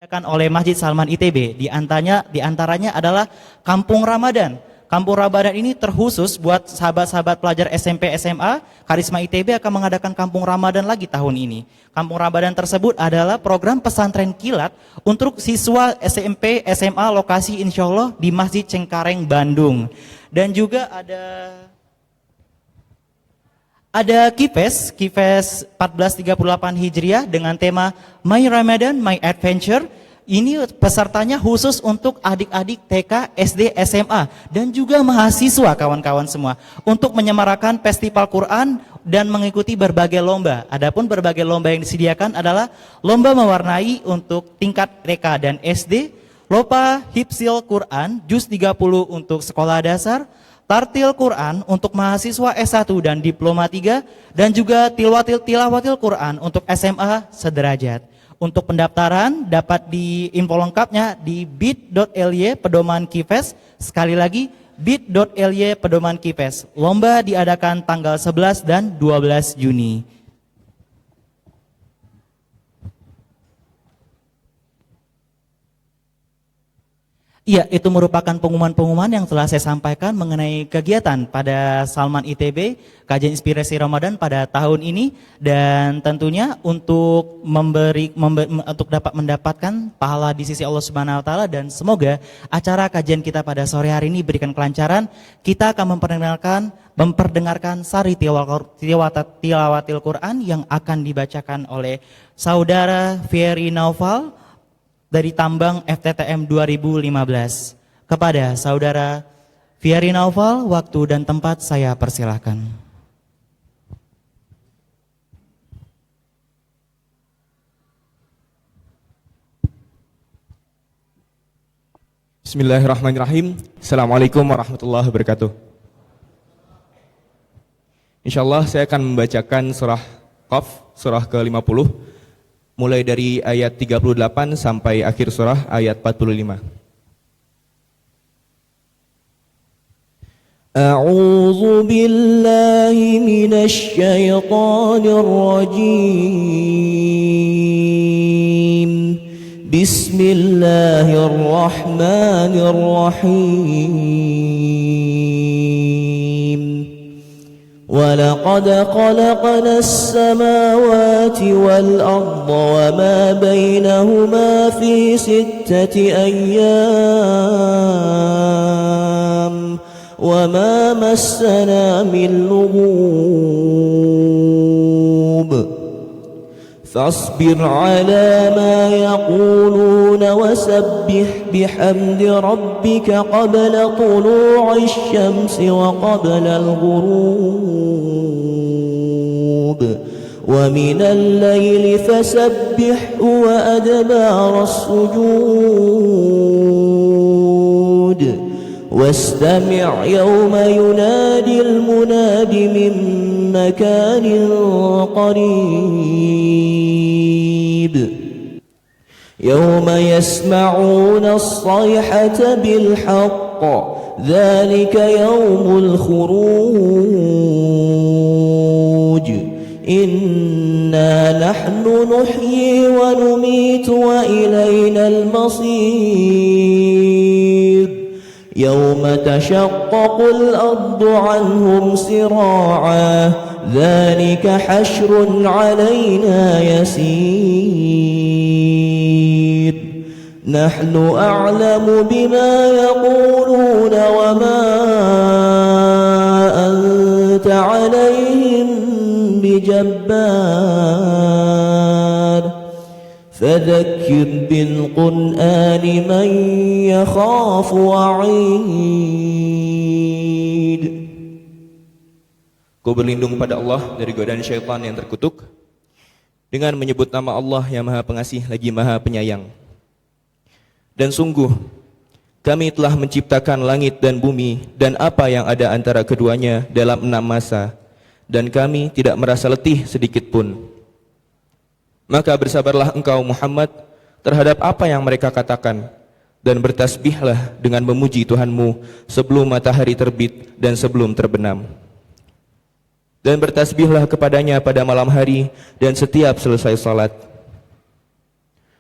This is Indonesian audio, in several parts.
Oleh Masjid Salman ITB, di antaranya adalah Kampung Ramadan. Kampung Ramadan ini terkhusus buat sahabat-sahabat pelajar SMP SMA. Karisma ITB akan mengadakan Kampung Ramadan lagi tahun ini. Kampung Ramadan tersebut adalah program pesantren kilat untuk siswa SMP SMA lokasi insya Allah di Masjid Cengkareng Bandung. Dan juga ada Kifes 1438 Hijriah dengan tema My Ramadan, My Adventure. Ini pesertanya khusus untuk adik-adik TK, SD, SMA dan juga mahasiswa kawan-kawan semua untuk menyemarakan festival Quran dan mengikuti berbagai lomba. Adapun berbagai lomba yang disediakan adalah lomba mewarnai untuk tingkat TK dan SD, lomba hifzil Quran juz 30 untuk sekolah dasar, tartil Quran untuk mahasiswa S1 dan diploma 3 dan juga tilawatil Quran untuk SMA sederajat. Untuk pendaftaran dapat di info lengkapnya di bit.ly pedoman Kifes. Sekali lagi bit.ly pedoman Kifes. Lomba diadakan tanggal 11 dan 12 Juni. Iya, itu merupakan pengumuman-pengumuman yang telah saya sampaikan mengenai kegiatan pada Salman ITB, kajian inspirasi Ramadan pada tahun ini, dan tentunya untuk untuk dapat mendapatkan pahala di sisi Allah Subhanahu wa taala, dan semoga acara kajian kita pada sore hari ini berikan kelancaran. Kita akan memperdengarkan sari tilawatil Quran yang akan dibacakan oleh Saudara Ferry Naufal dari Tambang FTTM 2015. Kepada Saudara Fiari Naufal, waktu dan tempat saya persilahkan. Bismillahirrahmanirrahim. Assalamualaikum warahmatullahi wabarakatuh. Insyaallah saya akan membacakan surah Qaf, surah ke-50, mulai dari ayat 38 sampai akhir surah ayat 45. A'udzu billahi minasy syaithanir rajim. Bismillahirrahmanirrahim. وَلَقَدْ خَلَقْنَا السَّمَاوَاتِ وَالْأَرْضَ وَمَا بَيْنَهُمَا فِي 6 أَيَّامٍ وَمَا مَسَّنَا مِن لُّغُوبٍ فاصبر على ما يقولون وسبح بحمد ربك قبل طلوع الشمس وقبل الغروب ومن الليل فسبحه وأدبار السجود واستمع يوم ينادي المناد من مكان قريب يوم يسمعون الصيحة بالحق ذلك يوم الخروج إنا نحن نحيي ونميت وإلينا المصير يوم تشقق الأرض عنهم سراعا ذلك حشر علينا يسير نحن أعلم بما يقولون وما أنت عليهم بجبار فذكر بالقرآن من يخاف وعيد. Ku berlindung pada Allah dari godaan syaitan yang terkutuk dengan menyebut nama Allah yang Maha Pengasih lagi Maha Penyayang. Dan sungguh kami telah menciptakan langit dan bumi dan apa yang ada antara keduanya dalam 6 masa, dan kami tidak merasa letih sedikit pun. Maka bersabarlah engkau Muhammad terhadap apa yang mereka katakan, dan bertasbihlah dengan memuji Tuhanmu sebelum matahari terbit dan sebelum terbenam. Dan bertasbihlah kepadanya pada malam hari dan setiap selesai salat.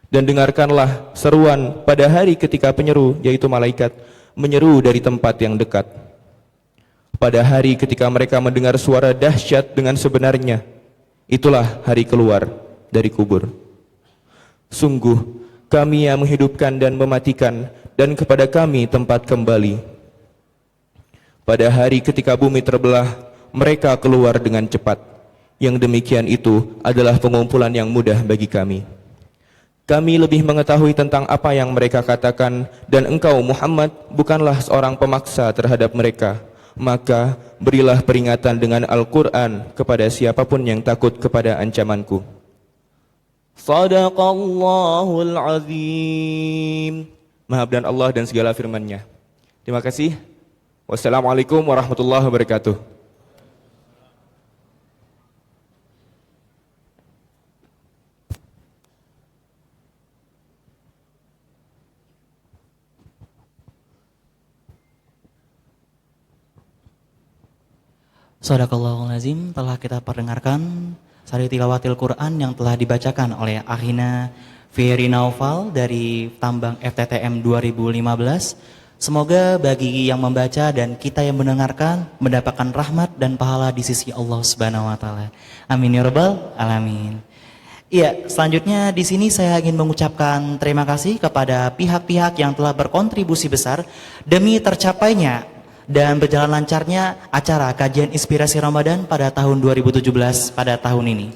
Dan dengarkanlah seruan pada hari ketika penyeru, yaitu malaikat, menyeru dari tempat yang dekat. Pada hari ketika mereka mendengar suara dahsyat dengan sebenarnya, itulah hari keluar dari kubur. Sungguh, kami yang menghidupkan dan mematikan, dan kepada kami tempat kembali. Pada hari ketika bumi terbelah, mereka keluar dengan cepat. Yang demikian itu adalah pengumpulan yang mudah bagi kami. Kami lebih mengetahui tentang apa yang mereka katakan, dan engkau Muhammad bukanlah seorang pemaksa terhadap mereka. Maka berilah peringatan dengan Al-Quran kepada siapapun yang takut kepada ancamanku. Sadaqallahul azim. Maha dan Allah dan segala firman-Nya. Terima kasih. Wassalamualaikum warahmatullahi wabarakatuh. Shadaqallahul azim, telah kita perdengarkan sari tilawatil Quran yang telah dibacakan oleh Akhina Fieri Naufal dari Tambang FTTM 2015. Semoga bagi yang membaca dan kita yang mendengarkan mendapatkan rahmat dan pahala di sisi Allah Subhanahu wa taala. Amin ya rabbal alamin. Iya, selanjutnya di sini saya ingin mengucapkan terima kasih kepada pihak-pihak yang telah berkontribusi besar demi tercapainya dan berjalan lancarnya acara kajian inspirasi Ramadan pada tahun 2017 pada tahun ini.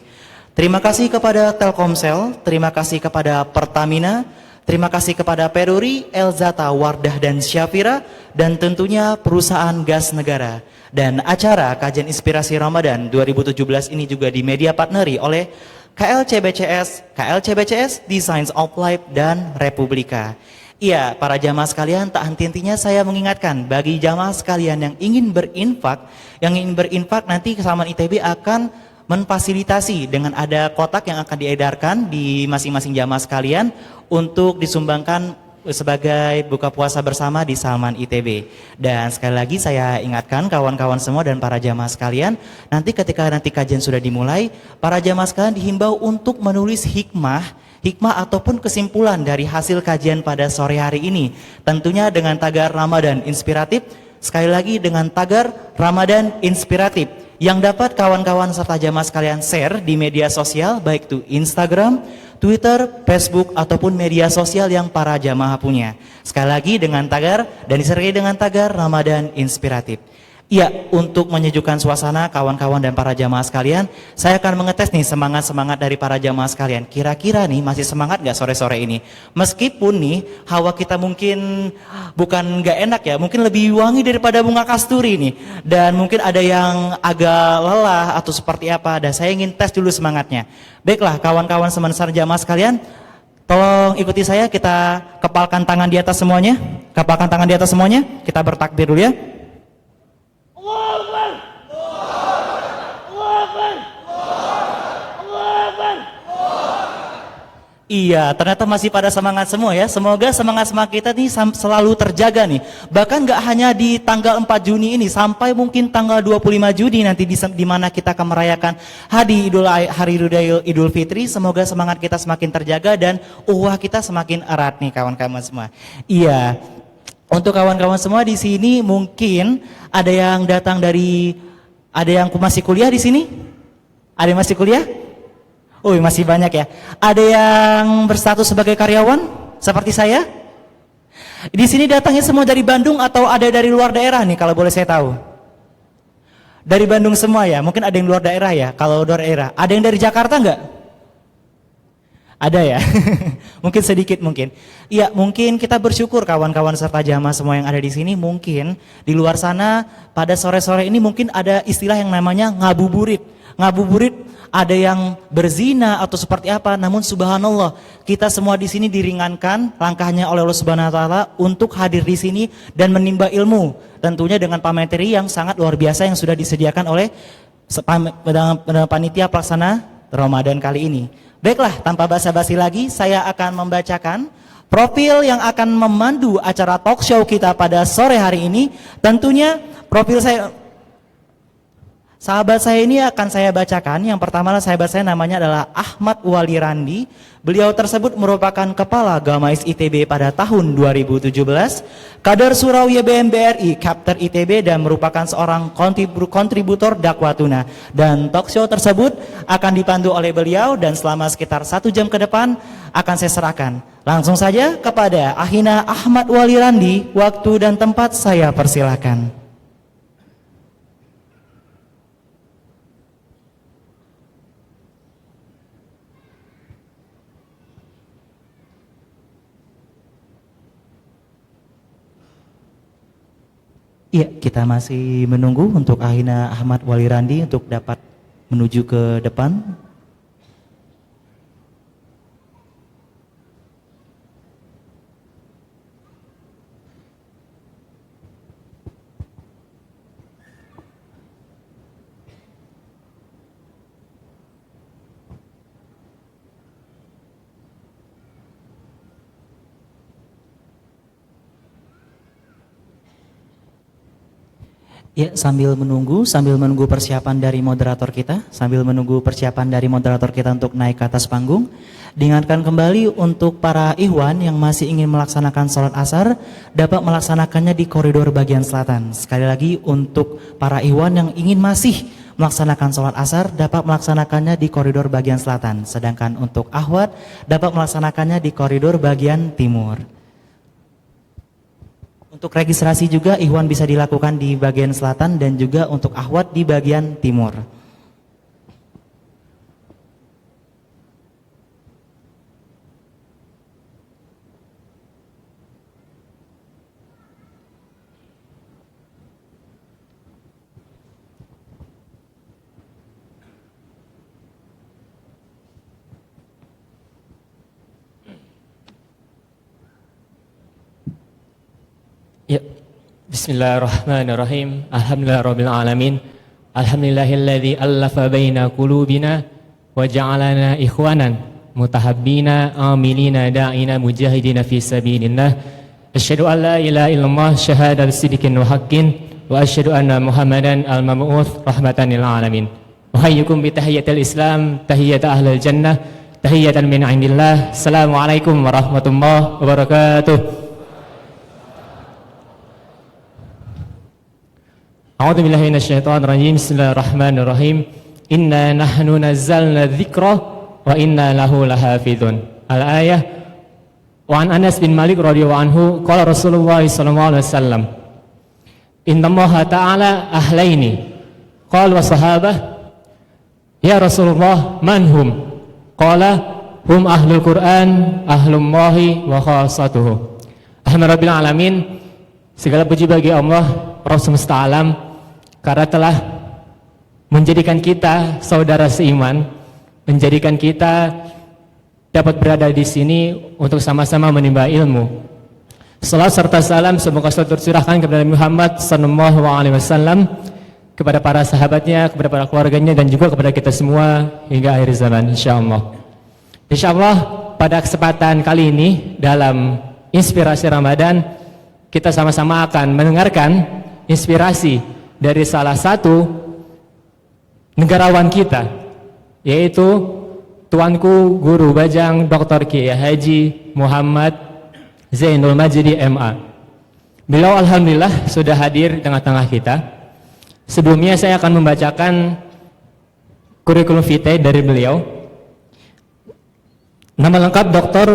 Terima kasih kepada Telkomsel, terima kasih kepada Pertamina, terima kasih kepada Peruri, Elzata, Wardah dan Syafira, dan tentunya perusahaan gas negara. Dan acara kajian inspirasi Ramadan 2017 ini juga di media partneri oleh KLCBCS, Designs of Life, dan Republika. Iya, para jamaah sekalian, tak henti-hentinya saya mengingatkan bagi jamaah sekalian yang ingin berinfak nanti Kesamaan ITB akan memfasilitasi dengan ada kotak yang akan diedarkan di masing-masing jamaah sekalian untuk disumbangkan sebagai buka puasa bersama di Salman ITB. Dan sekali lagi saya ingatkan kawan-kawan semua dan para jamaah sekalian, nanti ketika kajian sudah dimulai, para jamaah sekalian dihimbau untuk menulis hikmah ataupun kesimpulan dari hasil kajian pada sore hari ini. Tentunya dengan tagar Ramadan Inspiratif, sekali lagi dengan tagar Ramadan Inspiratif yang dapat kawan-kawan serta jamaah sekalian share di media sosial baik itu Instagram, Twitter, Facebook ataupun media sosial yang para jamaah punya. Sekali lagi dengan tagar dan disertai dengan tagar Ramadan Inspiratif. Iya, untuk menyejukkan suasana kawan-kawan dan para jamaah sekalian, saya akan mengetes nih semangat-semangat dari para jamaah sekalian. Kira-kira nih masih semangat gak sore-sore ini? Meskipun nih hawa kita mungkin bukan gak enak ya, mungkin lebih wangi daripada bunga kasturi nih. Dan mungkin ada yang agak lelah atau seperti apa, dan saya ingin tes dulu semangatnya. Baiklah kawan-kawan semangat jamaah sekalian, tolong ikuti saya, kita kepalkan tangan di atas semuanya. Kepalkan tangan di atas semuanya, kita bertakbir dulu ya. Iya, ternyata masih pada semangat semua ya. Semoga semangat-semangat kita nih selalu terjaga nih. Bahkan gak hanya di tanggal 4 Juni ini, sampai mungkin tanggal 25 Juni nanti di mana kita akan merayakan Hari Raya Idul Fitri. Semoga semangat kita semakin terjaga dan uhwah kita semakin erat nih kawan-kawan semua. Iya. Untuk kawan-kawan semua di sini mungkin ada yang datang ada yang masih kuliah di sini? Ada yang masih kuliah? Oh, masih banyak ya. Ada yang berstatus sebagai karyawan seperti saya? Di sini datangnya semua dari Bandung atau ada dari luar daerah nih kalau boleh saya tahu? Dari Bandung semua ya? Mungkin ada yang luar daerah ya? Kalau luar daerah, ada yang dari Jakarta enggak? Ada ya? Mungkin sedikit mungkin. Iya, mungkin kita bersyukur kawan-kawan serta jamaah semua yang ada di sini. Mungkin di luar sana pada sore-sore ini mungkin ada istilah yang namanya ngabuburit. Ngabuburit ada yang berzina atau seperti apa, namun subhanallah kita semua di sini diringankan langkahnya oleh Allah Subhanahu wa taala untuk hadir di sini dan menimba ilmu, tentunya dengan materi yang sangat luar biasa yang sudah disediakan oleh panitia pelaksana Ramadan kali ini. Baiklah, tanpa basa-basi lagi saya akan membacakan profil yang akan memandu acara talk show kita pada sore hari ini. Tentunya profil Sahabat saya ini akan saya bacakan. Yang pertama sahabat saya namanya adalah Ahmad Wali Randi. Beliau tersebut merupakan Kepala Gamais ITB pada tahun 2017, Kader Surau YBM BRI, Kapter ITB, dan merupakan seorang kontributor dakwatuna. Dan talkshow tersebut akan dipandu oleh beliau dan selama sekitar 1 jam ke depan akan saya serahkan. Langsung saja kepada Ahina Ahmad Wali Randi. Waktu dan tempat saya persilakan. Iya, kita masih menunggu untuk Ahina Ahmad Wali Randi untuk dapat menuju ke depan. Ya, sambil menunggu persiapan dari moderator kita, untuk naik ke atas panggung. Diingatkan kembali untuk para ikhwan yang masih ingin melaksanakan sholat asar, dapat melaksanakannya di koridor bagian selatan. Sekali lagi untuk para ikhwan yang ingin masih melaksanakan sholat asar, dapat melaksanakannya di koridor bagian selatan. Sedangkan untuk akhwat, dapat melaksanakannya di koridor bagian timur. Untuk registrasi juga ikhwan bisa dilakukan di bagian selatan dan juga untuk akhwat di bagian timur. Ya. Bismillahirrahmanirrahim. Alhamdulillahirabbil alamin. Alhamdulillahilladzi allafa baina qulubina wa ja'alana ikhwanan mutahabbina amilina da'ina mujahidina fi sabilillah. Asyhadu an la ilaha illallah syahadatan sidqin wa haqqin wa asyhadu anna Muhammadan al-mab'uts rahmatan lil alamin. Uhayyukum bi tahiyyatil Islam, tahiyyat ahlil jannah, tahiyyatan min indillah. Assalamualaikum warahmatullahi wabarakatuh. A'udzu billahi minasyaitonir rajim. Bismillahirrahmanirrahim. Inna nahnu nazzalna dzikra wa inna lahu lahafizun. Al-ayah. Wa an Anas bin Malik radhiyallahu anhu qala Rasulullah sallallahu alaihi wasallam, innallaha ta'ala ahlaini. Qala wa sahabah, ya Rasulullah, man hum? Qala hum ahlul Qur'an, ahlullahi wa khassatuhu. Alhamdulillahirabbil alamin. Segala puji bagi Allah, Rabb semesta alam, karena telah menjadikan kita saudara seiman, menjadikan kita dapat berada di sini untuk sama-sama menimba ilmu. Salat serta salam semoga selalu tercurahkan kepada Nabi Muhammad SAW, kepada para sahabatnya, kepada para keluarganya, dan juga kepada kita semua hingga akhir zaman, insyaallah. Insyaallah pada kesempatan kali ini dalam Inspirasi Ramadan, kita sama-sama akan mendengarkan inspirasi dari salah satu negarawan kita, yaitu Tuanku Guru Bajang Dr. Kiai Haji Muhammad Zainul Majdi MA. Beliau alhamdulillah sudah hadir di tengah-tengah kita. Sebelumnya saya akan membacakan kurikulum vitae dari beliau. Nama lengkap Dr.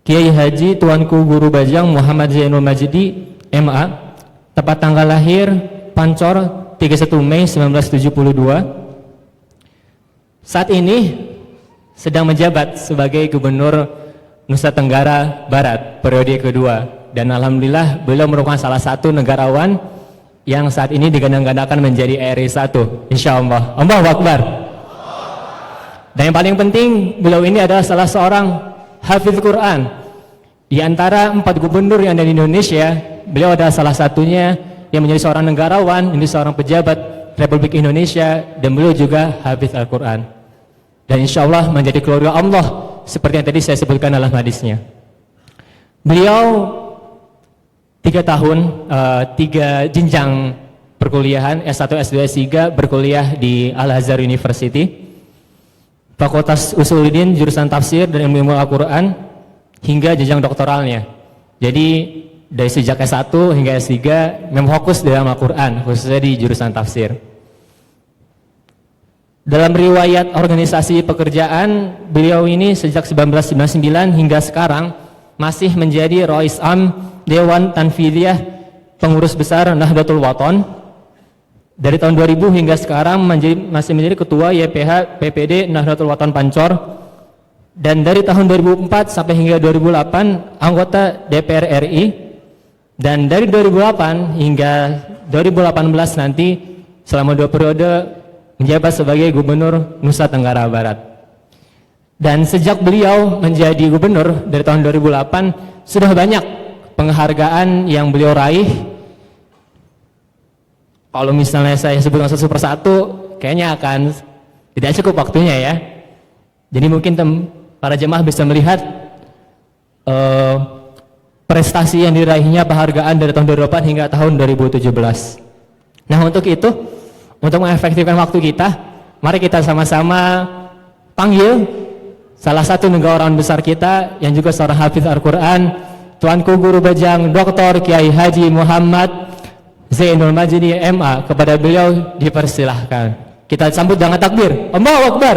Kiai Haji Tuanku Guru Bajang Muhammad Zainul Majdi MA. Tepat tanggal lahir Pancor 31 Mei 1972. Saat ini sedang menjabat sebagai Gubernur Nusa Tenggara Barat periode kedua, dan alhamdulillah beliau merupakan salah satu negarawan yang saat ini digadang-gadangkan menjadi RI 1 insyaallah. Allahu Akbar. Dan yang paling penting, beliau ini adalah salah seorang hafiz Quran. Di antara 4 gubernur yang ada di Indonesia, beliau adalah salah satunya yang menjadi seorang negarawan, ini seorang pejabat Republik Indonesia, dan beliau juga hafiz Al-Quran. Dan insya Allah menjadi keluarga Allah seperti yang tadi saya sebutkan dalam hadisnya. Beliau 3 tahun, 3 jenjang perkuliahan S1, S2, S3 berkuliah di Al-Azhar University, Fakultas Usuluddin, jurusan tafsir dan ilmu Al-Quran hingga jenjang doktoralnya. Jadi dari sejak S1 hingga S3 memang fokus dalam Al-Quran, khususnya di jurusan tafsir. Dalam riwayat organisasi pekerjaan, beliau ini sejak 1999 hingga sekarang masih menjadi Rais Am Dewan Tanfidiyah Pengurus Besar Nahdlatul Wathon. Dari tahun 2000 hingga sekarang masih menjadi Ketua YPH PPD Nahdlatul Wathon Pancor. Dan dari tahun 2004 sampai hingga 2008 anggota DPR RI. Dan dari 2008 hingga 2018 nanti selama 2 periode menjabat sebagai Gubernur Nusa Tenggara Barat. Dan sejak beliau menjadi gubernur dari tahun 2008 sudah banyak penghargaan yang beliau raih. Kalau misalnya saya sebutkan satu persatu kayaknya akan tidak cukup waktunya ya. Jadi mungkin para jemaah bisa melihat prestasi yang diraihnya, penghargaan dari tahun 2008 hingga tahun 2017. Nah, untuk itu, untuk mengefektifkan waktu kita, mari kita sama-sama panggil salah satu negarawan besar kita yang juga seorang hafiz Al-Quran, Tuanku Guru Bajang Dr. Kiai Haji Muhammad Zainul Majdi MA. Kepada beliau dipersilahkan. Kita sambut dengan takbir. Allahu Akbar.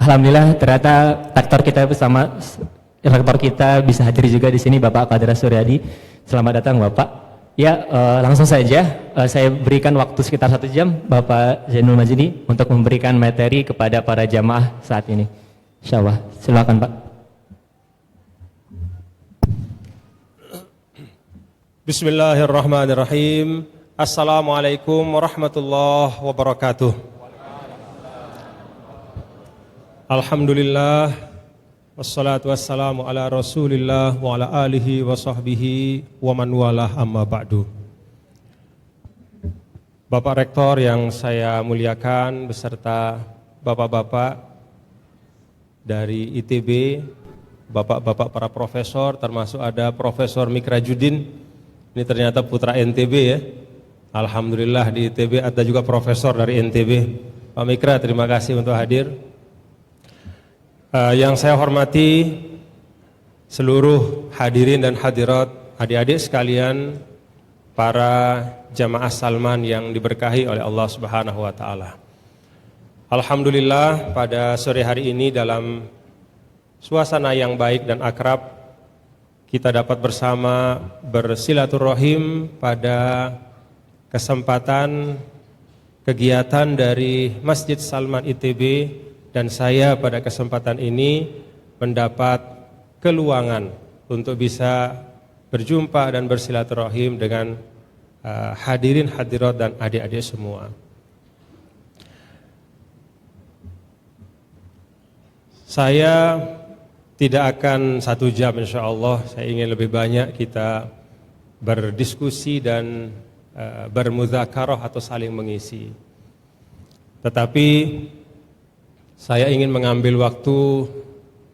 Alhamdulillah ternyata rektor kita bisa hadir juga di sini, Bapak Qadra Suryadi. Selamat datang Bapak. Ya, langsung saja saya berikan waktu sekitar 1 jam Bapak Zainul Majdi untuk memberikan materi kepada para jamaah saat ini. Insyaallah, silakan Pak. Bismillahirrahmanirrahim. Assalamualaikum warahmatullahi wabarakatuh. Alhamdulillah, wassalatu wassalamu ala rasulillah wa ala alihi wa sahbihi wa man walah, amma ba'du. Bapak Rektor yang saya muliakan beserta bapak-bapak dari ITB, bapak-bapak para profesor, termasuk ada Profesor Mikrajudin, ini ternyata putra NTB ya. Alhamdulillah di ITB ada juga profesor dari NTB. Pak Mikra, terima kasih untuk hadir. Yang saya hormati seluruh hadirin dan hadirat, adik-adik sekalian, para jamaah Salman yang diberkahi oleh Allah Subhanahu wa taala. Alhamdulillah pada sore hari ini dalam suasana yang baik dan akrab kita dapat bersama bersilaturahim pada kesempatan kegiatan dari Masjid Salman ITB. Dan saya pada kesempatan ini mendapat keluangan untuk bisa berjumpa dan bersilaturahim dengan hadirin hadirat dan adik-adik semua. Saya tidak akan 1 jam insya Allah, saya ingin lebih banyak kita berdiskusi dan bermudzakarah atau saling mengisi. Tetapi saya ingin mengambil waktu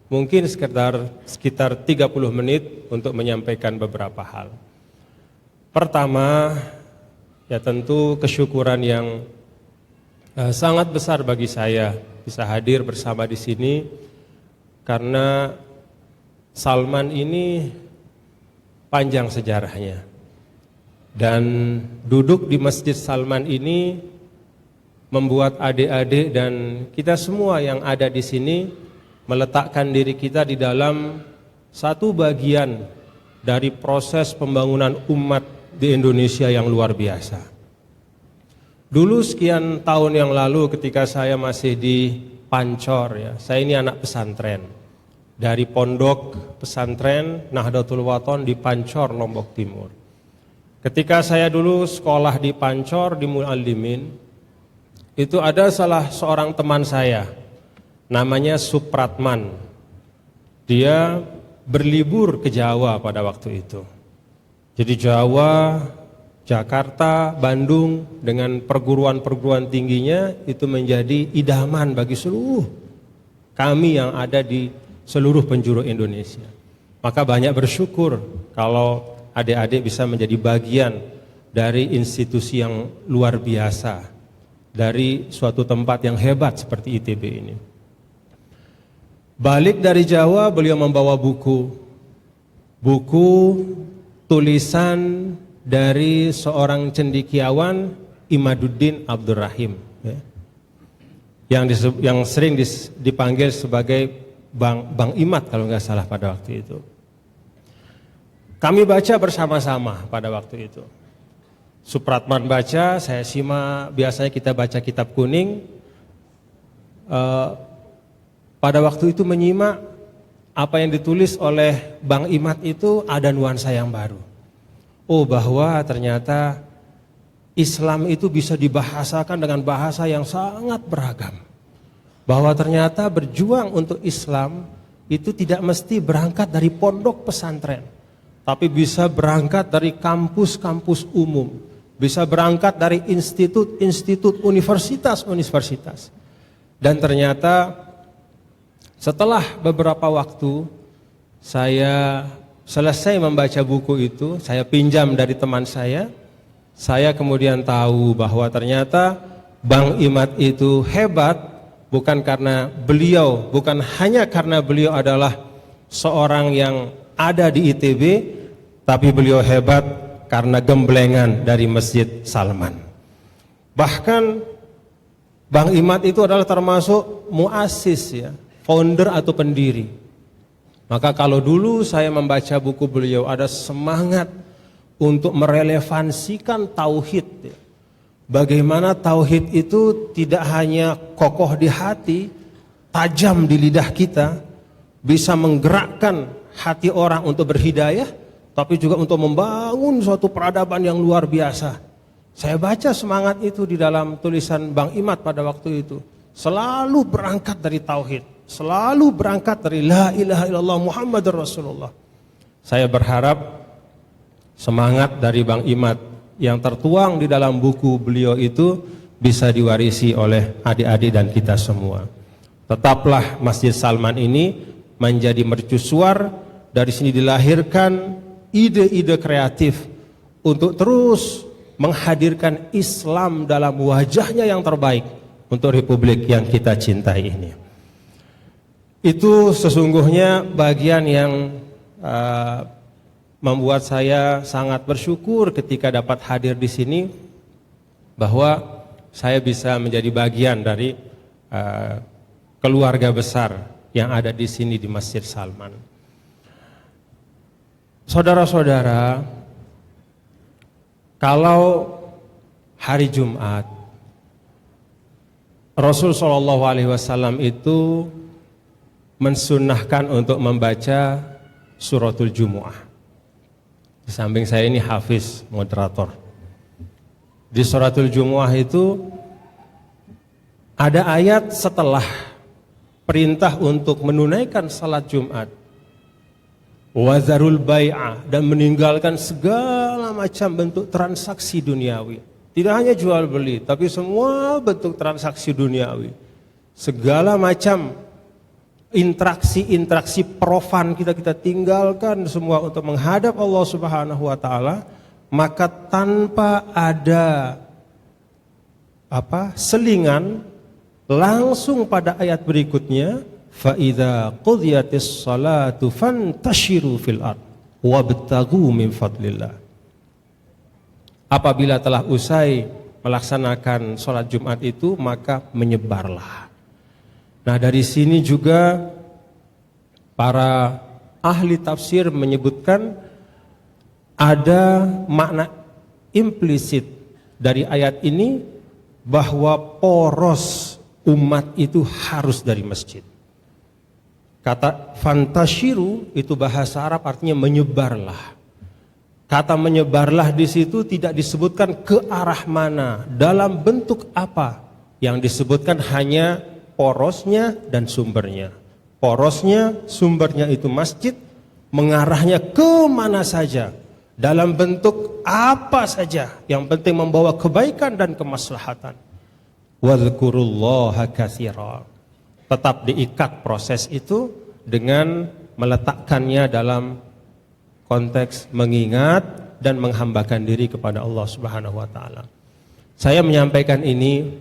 mungkin sekitar 30 menit untuk menyampaikan beberapa hal. Pertama, ya tentu kesyukuran yang sangat besar bagi saya bisa hadir bersama di sini karena Salman ini panjang sejarahnya. Dan duduk di Masjid Salman ini membuat adik-adik dan kita semua yang ada di sini meletakkan diri kita di dalam satu bagian dari proses pembangunan umat di Indonesia yang luar biasa. Dulu sekian tahun yang lalu ketika saya masih di Pancor ya, saya ini anak pesantren dari pondok pesantren Nahdlatul Wathon di Pancor, Lombok Timur. Ketika saya dulu sekolah di Pancor di Muallimin, itu ada salah seorang teman saya namanya Supratman. Dia berlibur ke Jawa pada waktu itu. Jadi Jawa, Jakarta, Bandung dengan perguruan-perguruan tingginya itu menjadi idaman bagi seluruh kami yang ada di seluruh penjuru Indonesia. Maka banyak bersyukur kalau adik-adik bisa menjadi bagian dari institusi yang luar biasa, dari suatu tempat yang hebat seperti ITB ini. Balik dari Jawa, beliau membawa buku tulisan dari seorang cendekiawan, Imaduddin Abdurrahim ya, yang sering dipanggil sebagai Bang Imad kalau nggak salah pada waktu itu. Kami baca bersama-sama pada waktu itu. Supratman baca, saya simak, biasanya kita baca kitab kuning. Pada waktu itu menyimak apa yang ditulis oleh Bang Imad itu ada nuansa yang baru. Oh, bahwa ternyata Islam itu bisa dibahasakan dengan bahasa yang sangat beragam. Bahwa ternyata berjuang untuk Islam itu tidak mesti berangkat dari pondok pesantren, tapi bisa berangkat dari kampus-kampus umum, bisa berangkat dari institut-institut, universitas-universitas. Dan ternyata setelah beberapa waktu saya selesai membaca buku itu, saya pinjam dari teman saya kemudian tahu bahwa ternyata Bang Imad itu hebat bukan hanya karena beliau adalah seorang yang ada di ITB, tapi beliau hebat karena gemblengan dari Masjid Salman. Bahkan Bang Imad itu adalah termasuk muassis ya, founder atau pendiri. Maka kalau dulu saya membaca buku beliau ada semangat untuk merelevansikan tauhid. Bagaimana tauhid itu tidak hanya kokoh di hati, tajam di lidah kita, bisa menggerakkan hati orang untuk berhidayah, tapi juga untuk membangun suatu peradaban yang luar biasa. Saya baca semangat itu di dalam tulisan Bang Imad pada waktu itu. Selalu berangkat dari tauhid. Selalu berangkat dari la ilaha illallah Muhammadur Rasulullah. Saya berharap semangat dari Bang Imad yang tertuang di dalam buku beliau itu bisa diwarisi oleh adik-adik dan kita semua. Tetaplah Masjid Salman ini menjadi mercusuar, dari sini dilahirkan ide-ide kreatif untuk terus menghadirkan Islam dalam wajahnya yang terbaik untuk republik yang kita cintai ini. Itu sesungguhnya bagian yang membuat saya sangat bersyukur ketika dapat hadir di sini, bahwa saya bisa menjadi bagian dari keluarga besar yang ada di sini di Masjid Salman. Saudara-saudara, kalau hari Jumat Rasul SAW itu mensunnahkan untuk membaca suratul Jumu'ah. Di samping saya ini hafiz, moderator. Di suratul Jumu'ah itu ada ayat setelah perintah untuk menunaikan salat Jumat, wazarul bai'ah, dan meninggalkan segala macam bentuk transaksi duniawi. Tidak hanya jual beli, tapi semua bentuk transaksi duniawi. Segala macam interaksi profan kita tinggalkan semua untuk menghadap Allah Subhanahu wa taala, maka tanpa ada selingan langsung pada ayat berikutnya, fa idza qudiyatis salatu fantashiru fil ard wabtaghu min fadlillah. Apabila telah usai melaksanakan sholat Jumat itu, maka menyebarlah. Nah, dari sini juga para ahli tafsir menyebutkan ada makna implisit dari ayat ini, bahwa poros umat itu harus dari masjid. Kata fantashiru itu bahasa Arab artinya menyebarlah. Kata menyebarlah di situ tidak disebutkan ke arah mana, dalam bentuk apa. Yang disebutkan hanya porosnya dan sumbernya. Porosnya, sumbernya itu masjid, mengarahnya ke mana saja, dalam bentuk apa saja, yang penting membawa kebaikan dan kemaslahatan. Wadhkurullaha katsira. Tetap diikat proses itu dengan meletakkannya dalam konteks mengingat dan menghambakan diri kepada Allah Subhanahu wa taala. Saya menyampaikan ini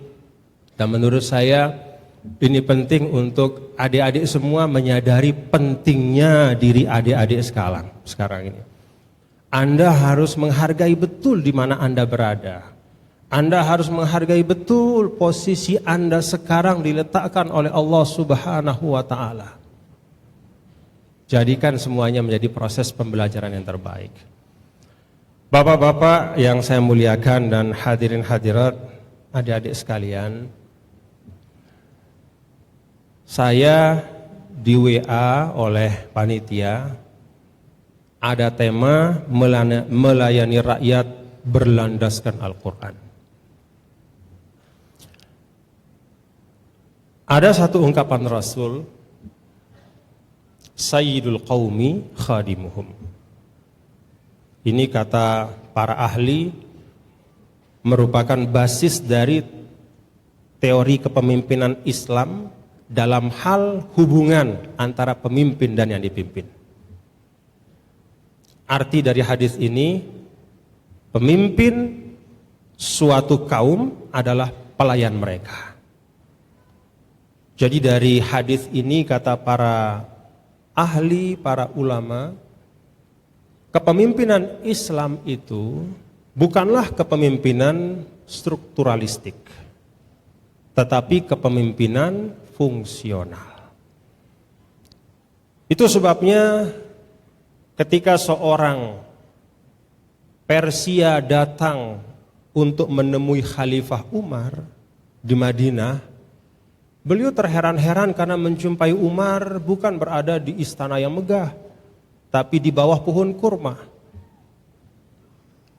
dan menurut saya ini penting untuk adik-adik semua menyadari pentingnya diri adik-adik sekarang ini. Anda harus menghargai betul di mana Anda berada. Anda harus menghargai betul posisi Anda sekarang diletakkan oleh Allah Subhanahu wa taala. Jadikan semuanya menjadi proses pembelajaran yang terbaik. Bapak-bapak yang saya muliakan dan hadirin hadirat, adik-adik sekalian, saya di WA oleh panitia ada tema melayani rakyat berlandaskan Al-Quran. Ada satu ungkapan Rasul, Sayyidul Qaumi Khadimuhum. Ini kata para ahli merupakan basis dari teori kepemimpinan Islam dalam hal hubungan antara pemimpin dan yang dipimpin. Arti dari hadis ini, pemimpin suatu kaum adalah pelayan mereka. Jadi dari hadis ini kata para ahli, para ulama, kepemimpinan Islam itu bukanlah kepemimpinan strukturalistik, tetapi kepemimpinan fungsional. Itu sebabnya ketika seorang Persia datang untuk menemui Khalifah Umar di Madinah, beliau terheran-heran karena menjumpai Umar bukan berada di istana yang megah, tapi di bawah pohon kurma.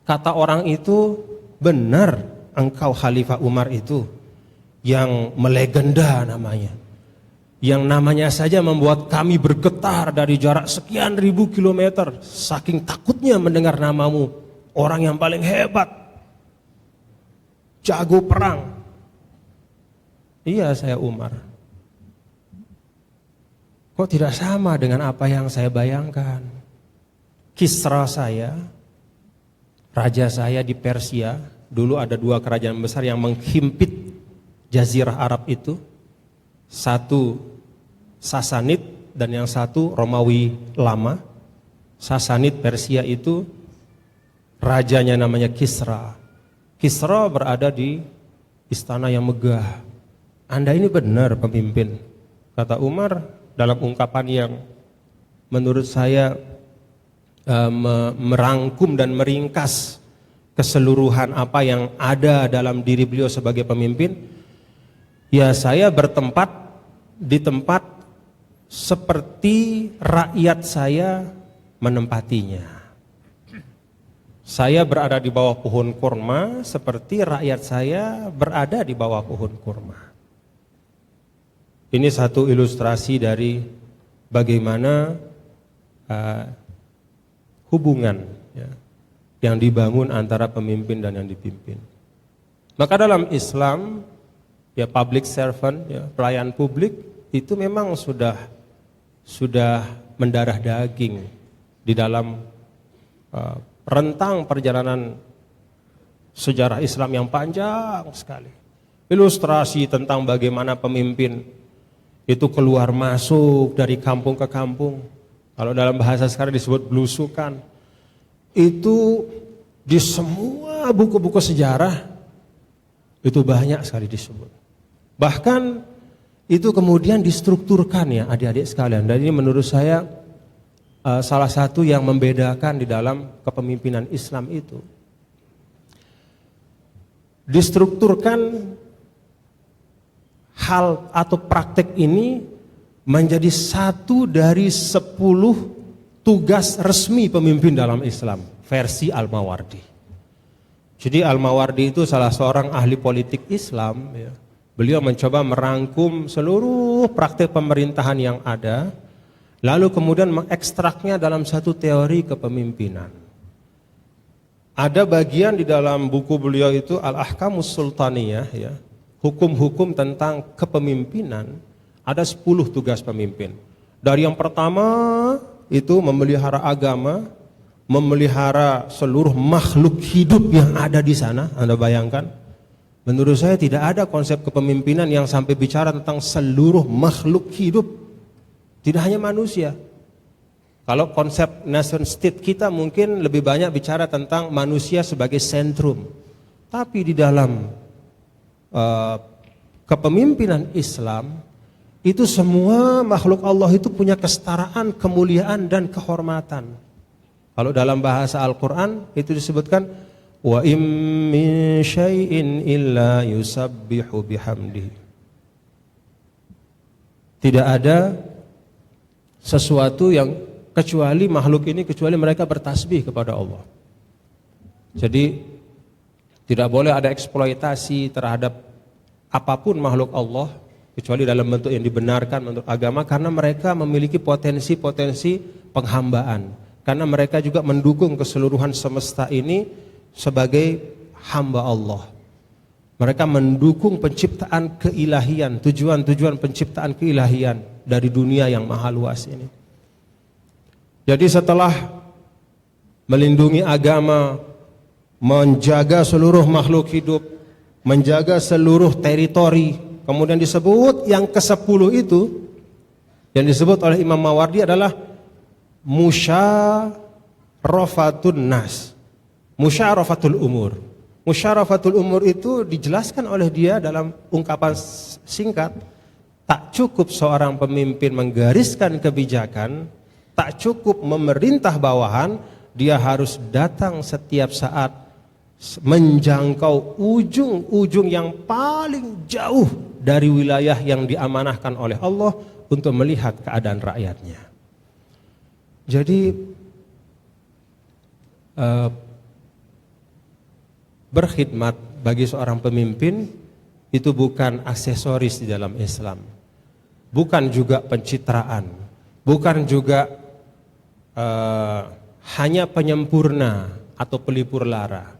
Kata orang itu, benar engkau Khalifah Umar itu yang melegenda namanya, yang namanya saja membuat kami bergetar dari jarak sekian ribu kilometer, saking takutnya mendengar namamu, orang yang paling hebat, jago perang. Iya, saya Umar. Kok tidak sama dengan apa yang saya bayangkan? Kisra saya, raja saya di Persia, dulu ada dua kerajaan besar yang menghimpit Jazirah Arab itu. Satu Sasanid dan yang satu Romawi lama. Sasanid Persia itu rajanya namanya Kisra. Kisra berada di istana yang megah. Anda ini benar pemimpin, kata Umar dalam ungkapan yang menurut saya merangkum dan meringkas keseluruhan apa yang ada dalam diri beliau sebagai pemimpin. Ya, saya bertempat di tempat seperti rakyat saya menempatinya. Saya berada di bawah pohon kurma seperti rakyat saya berada di bawah pohon kurma. Ini satu ilustrasi dari bagaimana hubungan ya, yang dibangun antara pemimpin dan yang dipimpin. Maka dalam Islam, ya public servant, ya, pelayan publik itu memang sudah mendarah daging di dalam rentang perjalanan sejarah Islam yang panjang sekali. Ilustrasi tentang bagaimana pemimpin itu keluar masuk dari kampung ke kampung. Kalau dalam bahasa sekarang disebut belusukan. Itu di semua buku-buku sejarah itu banyak sekali disebut. Bahkan itu kemudian distrukturkan ya adik-adik sekalian. Dan ini menurut saya salah satu yang membedakan di dalam kepemimpinan Islam itu. distrukturkan hal atau praktek ini menjadi satu dari 10 tugas resmi pemimpin dalam Islam, versi Al-Mawardi. Jadi Al-Mawardi itu salah seorang ahli politik Islam, ya. Beliau mencoba merangkum seluruh praktek pemerintahan yang ada, lalu kemudian mengekstraknya dalam satu teori kepemimpinan. Ada bagian di dalam buku beliau itu Al-Ahkamus Sultaniyah, ya, hukum-hukum tentang kepemimpinan. Ada 10 tugas pemimpin. Dari yang pertama itu memelihara agama, memelihara seluruh makhluk hidup yang ada di sana. Anda bayangkan? Menurut saya tidak ada konsep kepemimpinan yang sampai bicara tentang seluruh makhluk hidup. Tidak hanya manusia. Kalau konsep nation state kita mungkin lebih banyak bicara tentang manusia sebagai sentrum. Tapi di dalam kepemimpinan Islam, itu semua makhluk Allah itu punya kesetaraan, kemuliaan dan kehormatan. Kalau dalam bahasa Al-Quran itu disebutkan wa im min syai'in illa yusabbihu bihamdihi. Tidak ada sesuatu yang kecuali makhluk ini, kecuali mereka bertasbih kepada Allah. Jadi tidak boleh ada eksploitasi terhadap apapun makhluk Allah kecuali dalam bentuk yang dibenarkan menurut agama, karena mereka memiliki potensi-potensi penghambaan, karena mereka juga mendukung keseluruhan semesta ini sebagai hamba Allah. Mereka mendukung penciptaan keilahian, tujuan-tujuan penciptaan keilahian dari dunia yang maha luas ini. Jadi setelah melindungi agama, menjaga seluruh makhluk hidup, menjaga seluruh teritori, kemudian disebut yang ke-10 itu, yang disebut oleh Imam Mawardi adalah musyarafatun nas, musyarafatul umur. Musyarafatul umur itu dijelaskan oleh dia dalam ungkapan singkat, tak cukup seorang pemimpin menggariskan kebijakan, tak cukup memerintah bawahan, dia harus datang setiap saat menjangkau ujung-ujung yang paling jauh dari wilayah yang diamanahkan oleh Allah untuk melihat keadaan rakyatnya. Jadi berkhidmat bagi seorang pemimpin itu bukan aksesoris di dalam Islam, bukan juga pencitraan, bukan juga hanya penyempurna atau pelipur lara,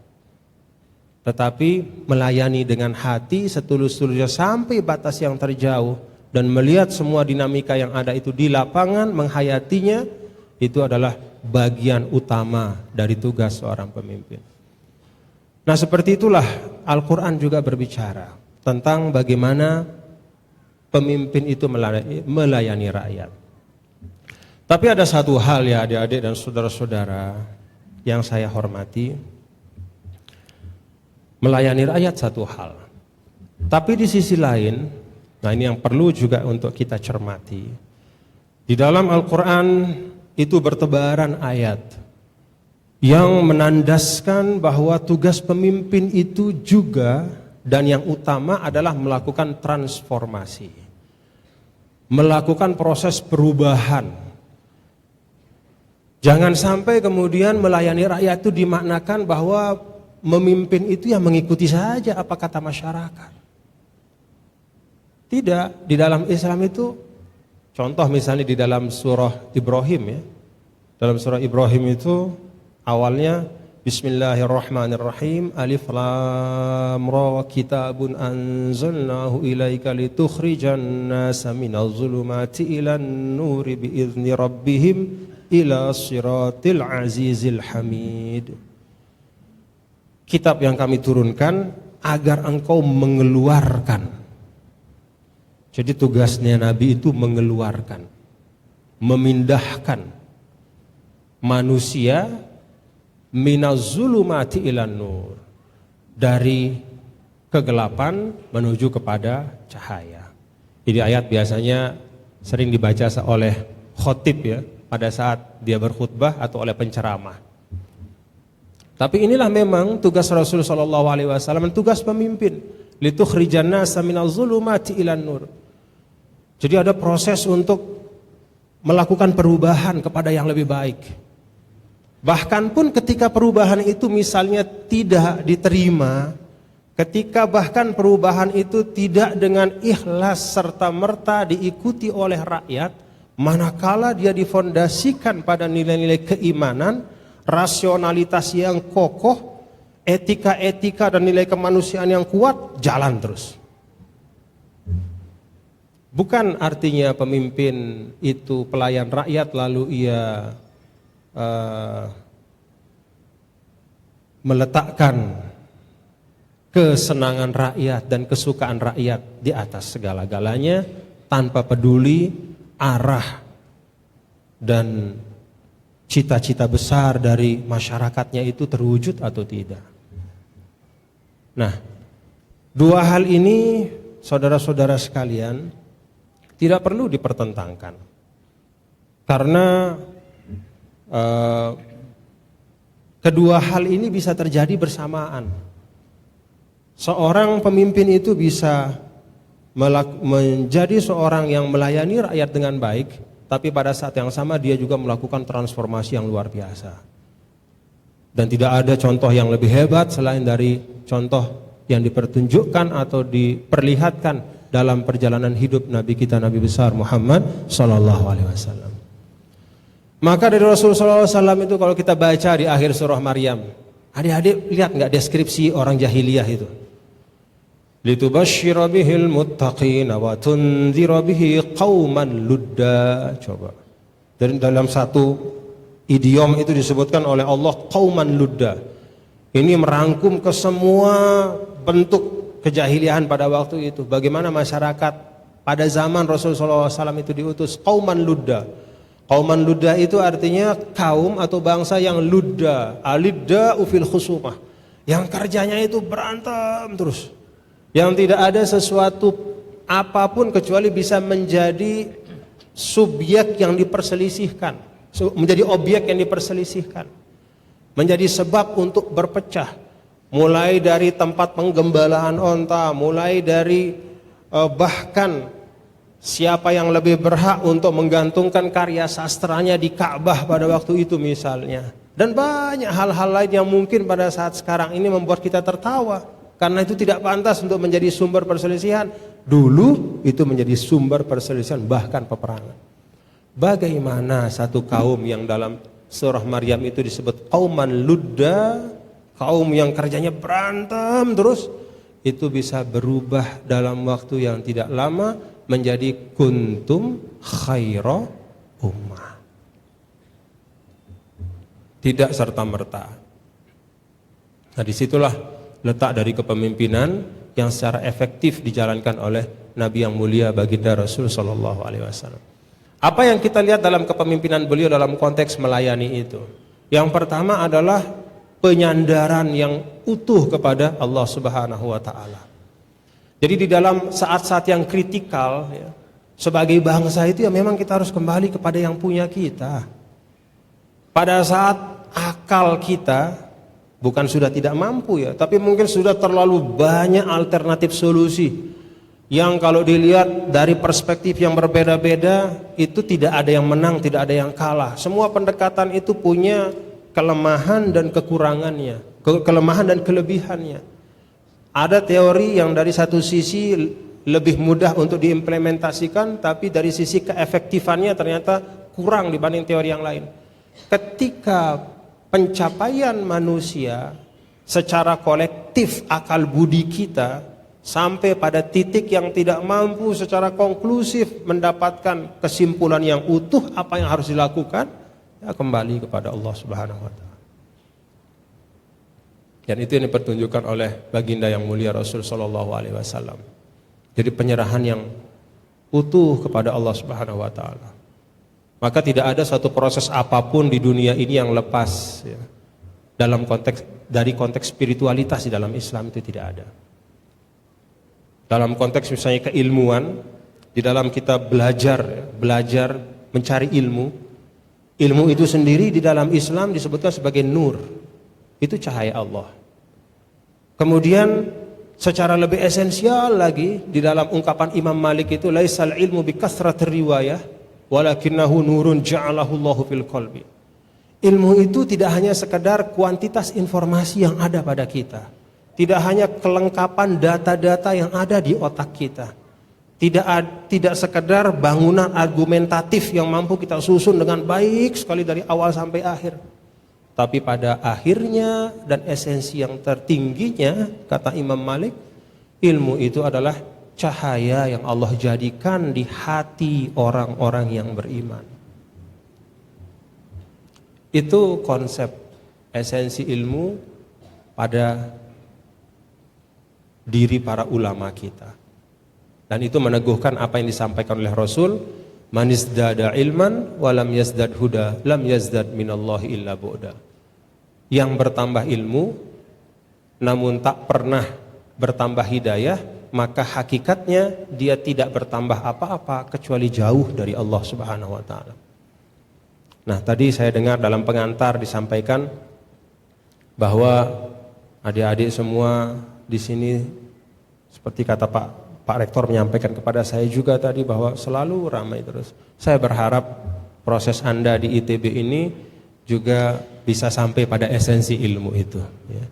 tetapi melayani dengan hati setulus-tulusnya sampai batas yang terjauh dan melihat semua dinamika yang ada itu di lapangan, menghayatinya, itu adalah bagian utama dari tugas seorang pemimpin. Nah, seperti itulah Al-Quran juga berbicara tentang bagaimana pemimpin itu melayani rakyat. Tapi ada satu hal ya adik-adik dan saudara-saudara yang saya hormati, melayani rakyat satu hal. Tapi di sisi lain, nah ini yang perlu juga untuk kita cermati. Di dalam Al-Quran itu bertebaran ayat yang menandaskan bahwa tugas pemimpin itu juga dan yang utama adalah melakukan transformasi, melakukan proses perubahan. Jangan sampai kemudian melayani rakyat itu dimaknakan bahwa memimpin itu yang mengikuti saja apa kata masyarakat. Tidak, di dalam Islam itu, contoh misalnya di dalam surah Ibrahim ya. Dalam surah Ibrahim itu awalnya Bismillahirrahmanirrahim, Alif Lam Ra, kitabun anzalnahu ilaika litukhrijan nasa minaz zulumati ilan nuri biizni rabbihim ila siratil azizil hamid. Kitab yang kami turunkan agar engkau mengeluarkan. Jadi tugasnya Nabi itu mengeluarkan, memindahkan manusia minaz zulumati ilan nur, dari kegelapan menuju kepada cahaya. Ini ayat biasanya sering dibaca oleh khotib ya, pada saat dia berkhutbah atau oleh penceramah. Tapi inilah memang tugas Rasul sallallahu alaihi wasallam, tugas pemimpin, litukhrijan nasa minaz zulumati ilan nur. Jadi ada proses untuk melakukan perubahan kepada yang lebih baik. Bahkan pun ketika perubahan itu misalnya tidak diterima, ketika bahkan perubahan itu tidak dengan ikhlas serta merta diikuti oleh rakyat, manakala dia difondasikan pada nilai-nilai keimanan, rasionalitas yang kokoh, etika-etika dan nilai kemanusiaan yang kuat, jalan terus. Bukan artinya pemimpin itu pelayan rakyat lalu ia meletakkan kesenangan rakyat dan kesukaan rakyat di atas segala-galanya tanpa peduli arah dan cita-cita besar dari masyarakatnya itu terwujud atau tidak. Nah, dua hal ini saudara-saudara sekalian tidak perlu dipertentangkan. Karena kedua hal ini bisa terjadi bersamaan. Seorang pemimpin itu bisa menjadi seorang yang melayani rakyat dengan baik, tapi pada saat yang sama dia juga melakukan transformasi yang luar biasa. Dan tidak ada contoh yang lebih hebat selain dari contoh yang dipertunjukkan atau diperlihatkan dalam perjalanan hidup Nabi kita, Nabi besar Muhammad sallallahu alaihi wasallam. Maka dari Rasulullah SAW itu kalau kita baca di akhir surah Maryam, adik-adik lihat nggak deskripsi orang jahiliyah itu? Litubashshira bihil muttaqina wa tunzira bihi qauman ludda. Coba. Dan dalam satu idiom itu disebutkan oleh Allah qauman ludda. Ini merangkum ke semua bentuk kejahiliahan pada waktu itu. Bagaimana masyarakat pada zaman Rasulullah SAW itu diutus qauman ludda. Qauman ludda itu artinya kaum atau bangsa yang ludda, alidda ufil khusumah, yang kerjanya itu berantem terus, yang tidak ada sesuatu apapun kecuali bisa menjadi subjek yang diperselisihkan, menjadi objek yang diperselisihkan, menjadi sebab untuk berpecah, mulai dari tempat penggembalaan onta, mulai dari bahkan siapa yang lebih berhak untuk menggantungkan karya sastranya di Ka'bah pada waktu itu misalnya. Dan banyak hal-hal lain yang mungkin pada saat sekarang ini membuat kita tertawa. Karena itu tidak pantas untuk menjadi sumber perselisihan. Dulu itu menjadi sumber perselisihan bahkan peperangan. Bagaimana satu kaum yang dalam surah Maryam itu disebut qauman ludda, kaum yang kerjanya berantem terus, itu bisa berubah dalam waktu yang tidak lama menjadi kuntum khaira ummah. Tidak serta-merta. Nah, disitulah letak dari kepemimpinan yang secara efektif dijalankan oleh Nabi yang mulia baginda Rasul sallallahu alaihi wasallam. Apa yang kita lihat dalam kepemimpinan beliau dalam konteks melayani itu? Yang pertama adalah penyandaran yang utuh kepada Allah Subhanahu wa taala. Jadi di dalam saat-saat yang kritikal ya, sebagai bangsa itu ya memang kita harus kembali kepada yang punya kita. Pada saat akal kita bukan sudah tidak mampu ya, tapi mungkin sudah terlalu banyak alternatif solusi yang kalau dilihat dari perspektif yang berbeda-beda itu tidak ada yang menang, tidak ada yang kalah. Semua pendekatan itu punya kelemahan dan kekurangannya, kelemahan dan kelebihannya. Ada teori yang dari satu sisi lebih mudah untuk diimplementasikan, tapi dari sisi keefektifannya ternyata kurang dibanding teori yang lain. Ketika pencapaian manusia secara kolektif akal budi kita sampai pada titik yang tidak mampu secara konklusif mendapatkan kesimpulan yang utuh apa yang harus dilakukan, ya kembali kepada Allah Subhanahu wa taala. Dan itu yang dipertunjukkan oleh baginda yang mulia Rasul sallallahu alaihi wasallam. Jadi penyerahan yang utuh kepada Allah Subhanahu wa taala. Maka tidak ada satu proses apapun di dunia ini yang lepas ya. Dalam konteks spiritualitas di dalam Islam itu tidak ada. Dalam konteks misalnya keilmuan, di dalam kita belajar mencari ilmu. Ilmu itu sendiri di dalam Islam disebutkan sebagai nur. itu cahaya Allah. Kemudian secara lebih esensial lagi di dalam ungkapan Imam Malik itu, laisal ilmu bi kasratir riwayah walakinnahu nurun ja'alahu Allahu fil qalbi. Ilmu itu tidak hanya sekedar kuantitas informasi yang ada pada kita, tidak hanya kelengkapan data-data yang ada di otak kita, tidak sekedar bangunan argumentatif yang mampu kita susun dengan baik sekali dari awal sampai akhir. Tapi pada akhirnya dan esensi yang tertingginya, kata Imam Malik, ilmu itu adalah cahaya yang Allah jadikan di hati orang-orang yang beriman. Itu konsep esensi ilmu pada diri para ulama kita. Dan itu meneguhkan apa yang disampaikan oleh Rasul, man izdada ilman wa lam yazdad huda lam yazdad minallahi illa bu'da. Yang bertambah ilmu namun tak pernah bertambah hidayah, maka hakikatnya dia tidak bertambah apa-apa kecuali jauh dari Allah Subhanahu wa taala. Nah, tadi saya dengar dalam pengantar disampaikan bahwa adik-adik semua di sini, seperti kata Pak Rektor menyampaikan kepada saya juga tadi, bahwa selalu ramai terus. Saya berharap proses Anda di ITB ini juga bisa sampai pada esensi ilmu itu, ya.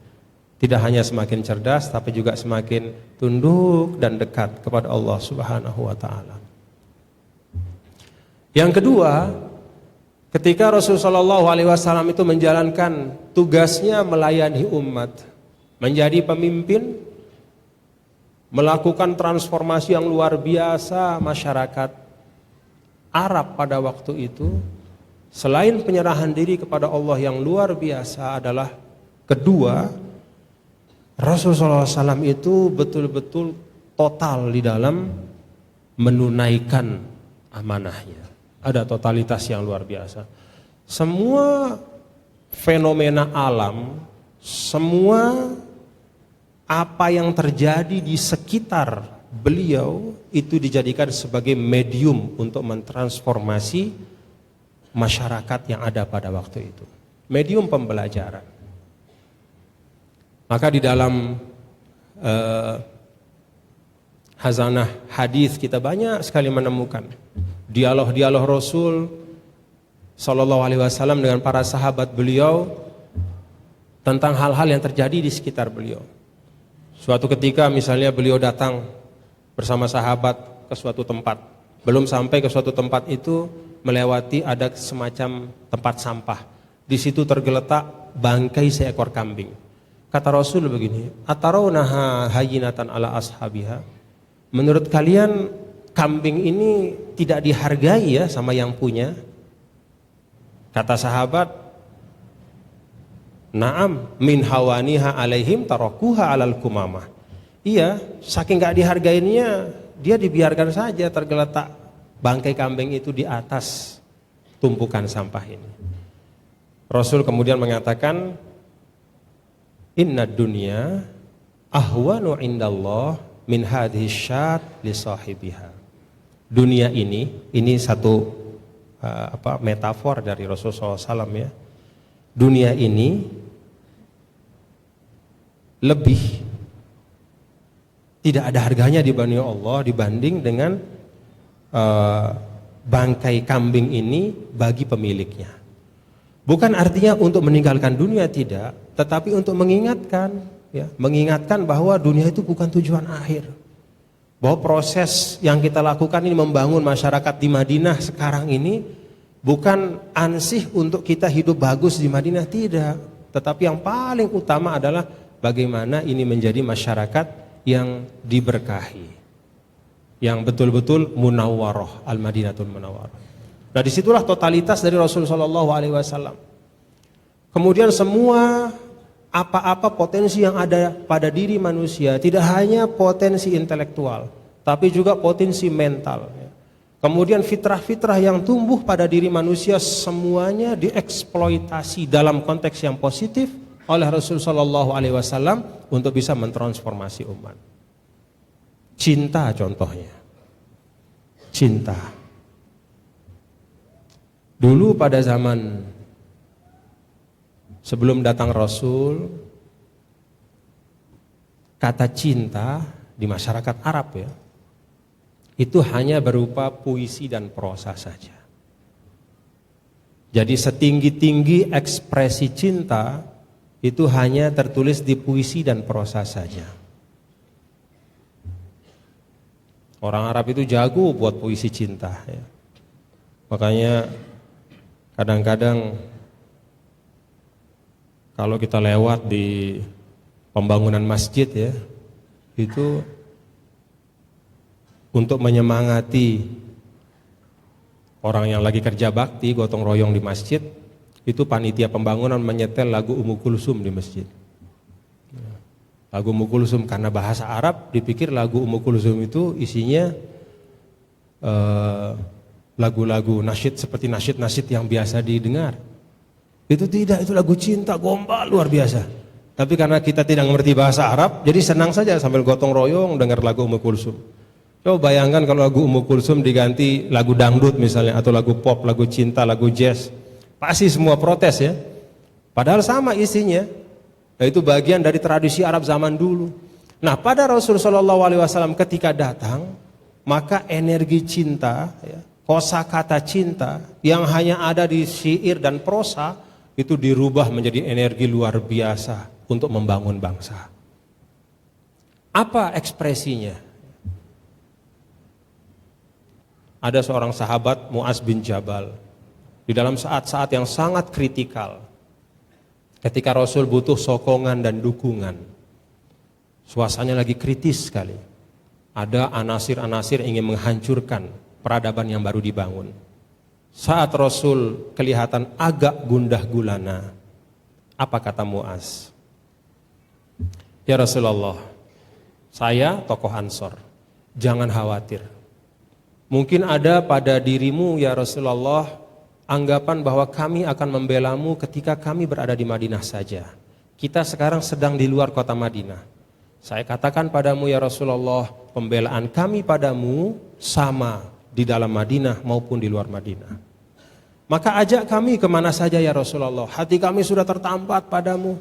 Tidak hanya semakin cerdas, tapi juga semakin tunduk dan dekat kepada Allah Subhanahu wa taala. Yang kedua, ketika Rasulullah SAW itu menjalankan tugasnya melayani umat, menjadi pemimpin, melakukan transformasi yang luar biasa masyarakat Arab pada waktu itu, selain penyerahan diri kepada Allah yang luar biasa adalah kedua, Rasulullah SAW itu betul-betul total di dalam menunaikan amanahnya. Ada totalitas yang luar biasa. Semua fenomena alam, semua apa yang terjadi di sekitar beliau itu dijadikan sebagai medium untuk mentransformasi masyarakat yang ada pada waktu itu. Medium pembelajaran. Maka di dalam hazanah hadis kita banyak sekali menemukan dialog-dialog Rasul Sallallahu Alaihi Wasallam dengan para sahabat beliau tentang hal-hal yang terjadi di sekitar beliau. Suatu ketika misalnya beliau datang bersama sahabat ke suatu tempat, belum sampai ke suatu tempat itu melewati ada semacam tempat sampah. Di situ tergeletak bangkai seekor kambing. Kata Rasul begini, atarawnaha hayyinatan ala ashabiha. Menurut kalian kambing ini tidak dihargai ya sama yang punya? Kata sahabat, na'am min hawaniha alaihim tarakuha alal kumamah. Iya, saking gak dihargainya, dia dibiarkan saja tergeletak bangkai kambing itu di atas tumpukan sampah ini. Rasul kemudian mengatakan, inna dunya ahwanu indallah min hadhihi syat li sahibiha. Dunia ini satu metafor dari Rasulullah SAW ya. Dunia ini lebih tidak ada harganya dibanding Allah dibanding dengan bangkai kambing ini bagi pemiliknya. Bukan artinya untuk meninggalkan dunia, tidak, tetapi untuk mengingatkan, ya, mengingatkan bahwa dunia itu bukan tujuan akhir. Bahwa proses yang kita lakukan ini membangun masyarakat di Madinah sekarang ini bukan ansih untuk kita hidup bagus di Madinah, tidak. Tetapi yang paling utama adalah bagaimana ini menjadi masyarakat yang diberkahi, yang betul-betul munawwarah, al-Madinatul Munawwarah. Nah, disitulah totalitas dari Rasulullah SAW. Kemudian semua apa-apa potensi yang ada pada diri manusia, tidak hanya potensi intelektual, tapi juga potensi mental. Kemudian fitrah-fitrah yang tumbuh pada diri manusia semuanya dieksploitasi dalam konteks yang positif oleh Rasulullah SAW untuk bisa mentransformasi umat. Cinta contohnya. Cinta. Dulu pada zaman sebelum datang Rasul, kata cinta di masyarakat Arab ya, itu hanya berupa puisi dan prosa saja. Jadi setinggi-tinggi ekspresi cinta itu hanya tertulis di puisi dan prosa saja. Orang Arab itu jago buat puisi cinta ya. Makanya kadang-kadang kalau kita lewat di pembangunan masjid ya, itu untuk menyemangati orang yang lagi kerja bakti, gotong royong di masjid, itu panitia pembangunan menyetel lagu Ummu Kulsum di masjid. Lagu Ummu Kulsum karena bahasa Arab, dipikir lagu Ummu Kulsum itu isinya lagu-lagu nasyid seperti nasyid-nasyid yang biasa didengar. Itu tidak, itu lagu cinta gombal luar biasa. Tapi karena kita tidak mengerti bahasa Arab, jadi senang saja sambil gotong royong dengar lagu Ummu Kulsum. Coba bayangkan kalau lagu Ummu Kulsum diganti lagu dangdut misalnya, atau lagu pop, lagu cinta, lagu jazz. Pasti semua protes ya. Padahal sama isinya. Nah, itu bagian dari tradisi Arab zaman dulu. Nah, pada Rasulullah SAW ketika datang, maka energi cinta, ya, kosakata cinta yang hanya ada di syair dan prosa itu dirubah menjadi energi luar biasa untuk membangun bangsa. Apa ekspresinya? Ada seorang sahabat Mu'az bin Jabal di dalam saat-saat yang sangat kritikal, ketika Rasul butuh sokongan dan dukungan, suasananya lagi kritis sekali. Ada anasir-anasir ingin menghancurkan peradaban yang baru dibangun. Saat Rasul kelihatan agak gundah gulana, apa kata Mu'az? Ya Rasulullah, saya tokoh Ansor, jangan khawatir. Mungkin ada pada dirimu ya Rasulullah anggapan bahwa kami akan membelamu ketika kami berada di Madinah saja. Kita sekarang sedang di luar kota Madinah. Saya katakan padamu ya Rasulullah, pembelaan kami padamu sama di dalam Madinah maupun di luar Madinah. Maka ajak kami kemana saja ya Rasulullah. Hati kami sudah tertampat padamu.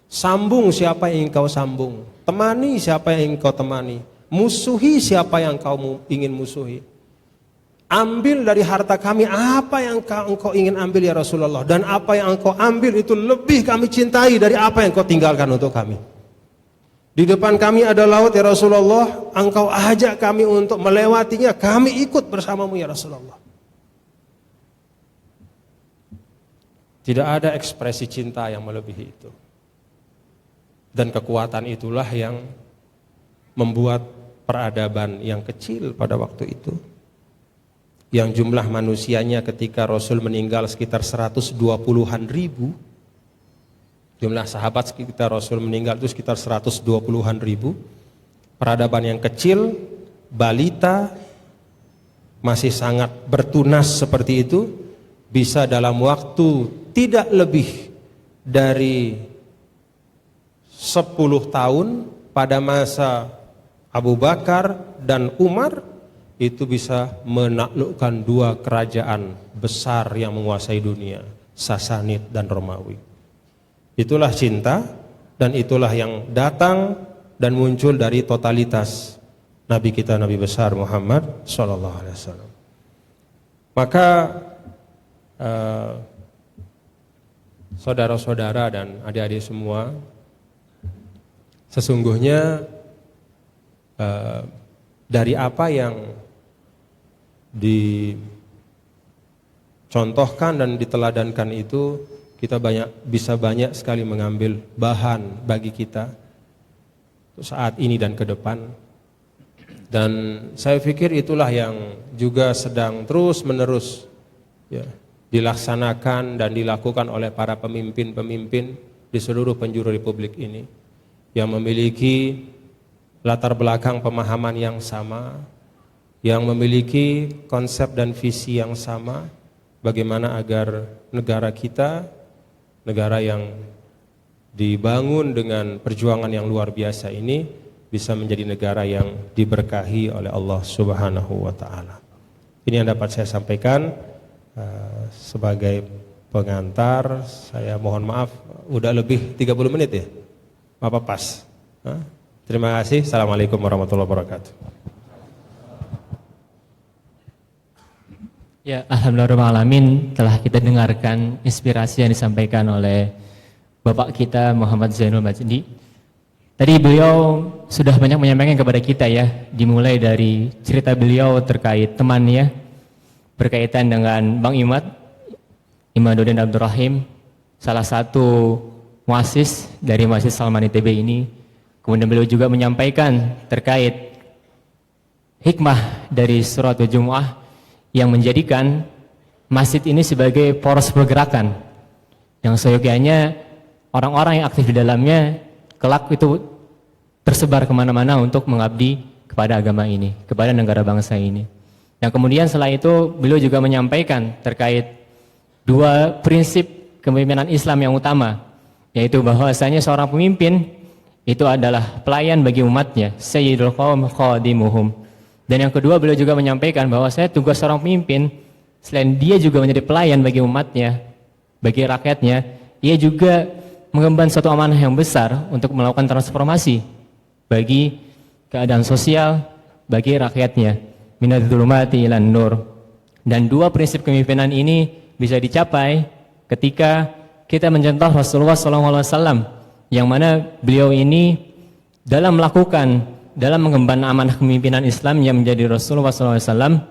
Sambung siapa yang kau sambung. Temani siapa yang kau temani. Musuhi siapa yang kau ingin musuhi. Ambil dari harta kami apa yang engkau ingin ambil ya Rasulullah. Dan apa yang engkau ambil itu lebih kami cintai dari apa yang engkau tinggalkan untuk kami. Di depan kami ada laut ya Rasulullah. Engkau ajak kami untuk melewatinya. Kami ikut bersamamu ya Rasulullah. Tidak ada ekspresi cinta yang melebihi itu. Dan kekuatan itulah yang membuat peradaban yang kecil pada waktu itu, yang jumlah manusianya ketika Rasul meninggal sekitar 120-an ribu, jumlah sahabat sekitar Rasul meninggal itu sekitar 120-an ribu, peradaban yang kecil, balita, masih sangat bertunas seperti itu, bisa dalam waktu tidak lebih dari 10 tahun pada masa Abu Bakar dan Umar, itu bisa menaklukkan dua kerajaan besar yang menguasai dunia, Sasanid dan Romawi. Itulah cinta, dan itulah yang datang dan muncul dari totalitas Nabi kita, Nabi besar Muhammad SAW. Maka saudara-saudara dan adik-adik semua, sesungguhnya dari apa yang dicontohkan dan diteladankan itu, kita bisa banyak sekali mengambil bahan bagi kita saat ini dan ke depan. Dan saya pikir itulah yang juga sedang terus menerus ya, dilaksanakan dan dilakukan oleh para pemimpin-pemimpin di seluruh penjuru Republik ini, yang memiliki latar belakang pemahaman yang sama, yang memiliki konsep dan visi yang sama, bagaimana agar negara kita, negara yang dibangun dengan perjuangan yang luar biasa ini, bisa menjadi negara yang diberkahi oleh Allah Subhanahu wa Ta'ala. Ini yang dapat saya sampaikan sebagai pengantar. Saya mohon maaf, udah lebih 30 menit ya? Apa pas? Hah? Terima kasih. Assalamualaikum warahmatullahi wabarakatuh. Ya, alhamdulillahirrahmanirrahim, telah kita dengarkan inspirasi yang disampaikan oleh Bapak kita Muhammad Zainul Majdi. Tadi beliau sudah banyak menyampaikan kepada kita ya, dimulai dari cerita beliau terkait temannya berkaitan dengan Bang Imaduddin Abdul Rahim, salah satu muassis dari Masjid Salman ITB ini. Kemudian beliau juga menyampaikan terkait hikmah dari surat Al-Jumu'ah yang menjadikan masjid ini sebagai poros pergerakan yang seyogianya orang-orang yang aktif di dalamnya kelak itu tersebar kemana-mana untuk mengabdi kepada agama ini, kepada negara bangsa ini. Yang kemudian setelah itu beliau juga menyampaikan terkait dua prinsip kepemimpinan Islam yang utama, yaitu bahwasanya seorang pemimpin itu adalah pelayan bagi umatnya, sayyidul qaum khadimuhum. Dan yang kedua beliau juga menyampaikan bahwasanya tugas seorang pemimpin selain dia juga menjadi pelayan bagi umatnya, bagi rakyatnya, ia juga mengemban suatu amanah yang besar untuk melakukan transformasi bagi keadaan sosial, bagi rakyatnya, minadz-dzulumati ilan nur. Dan dua prinsip kepemimpinan ini bisa dicapai ketika kita mencontoh Rasulullah SAW, yang mana beliau ini dalam mengemban amanah kepemimpinan Islam yang menjadi Rasulullah SAW,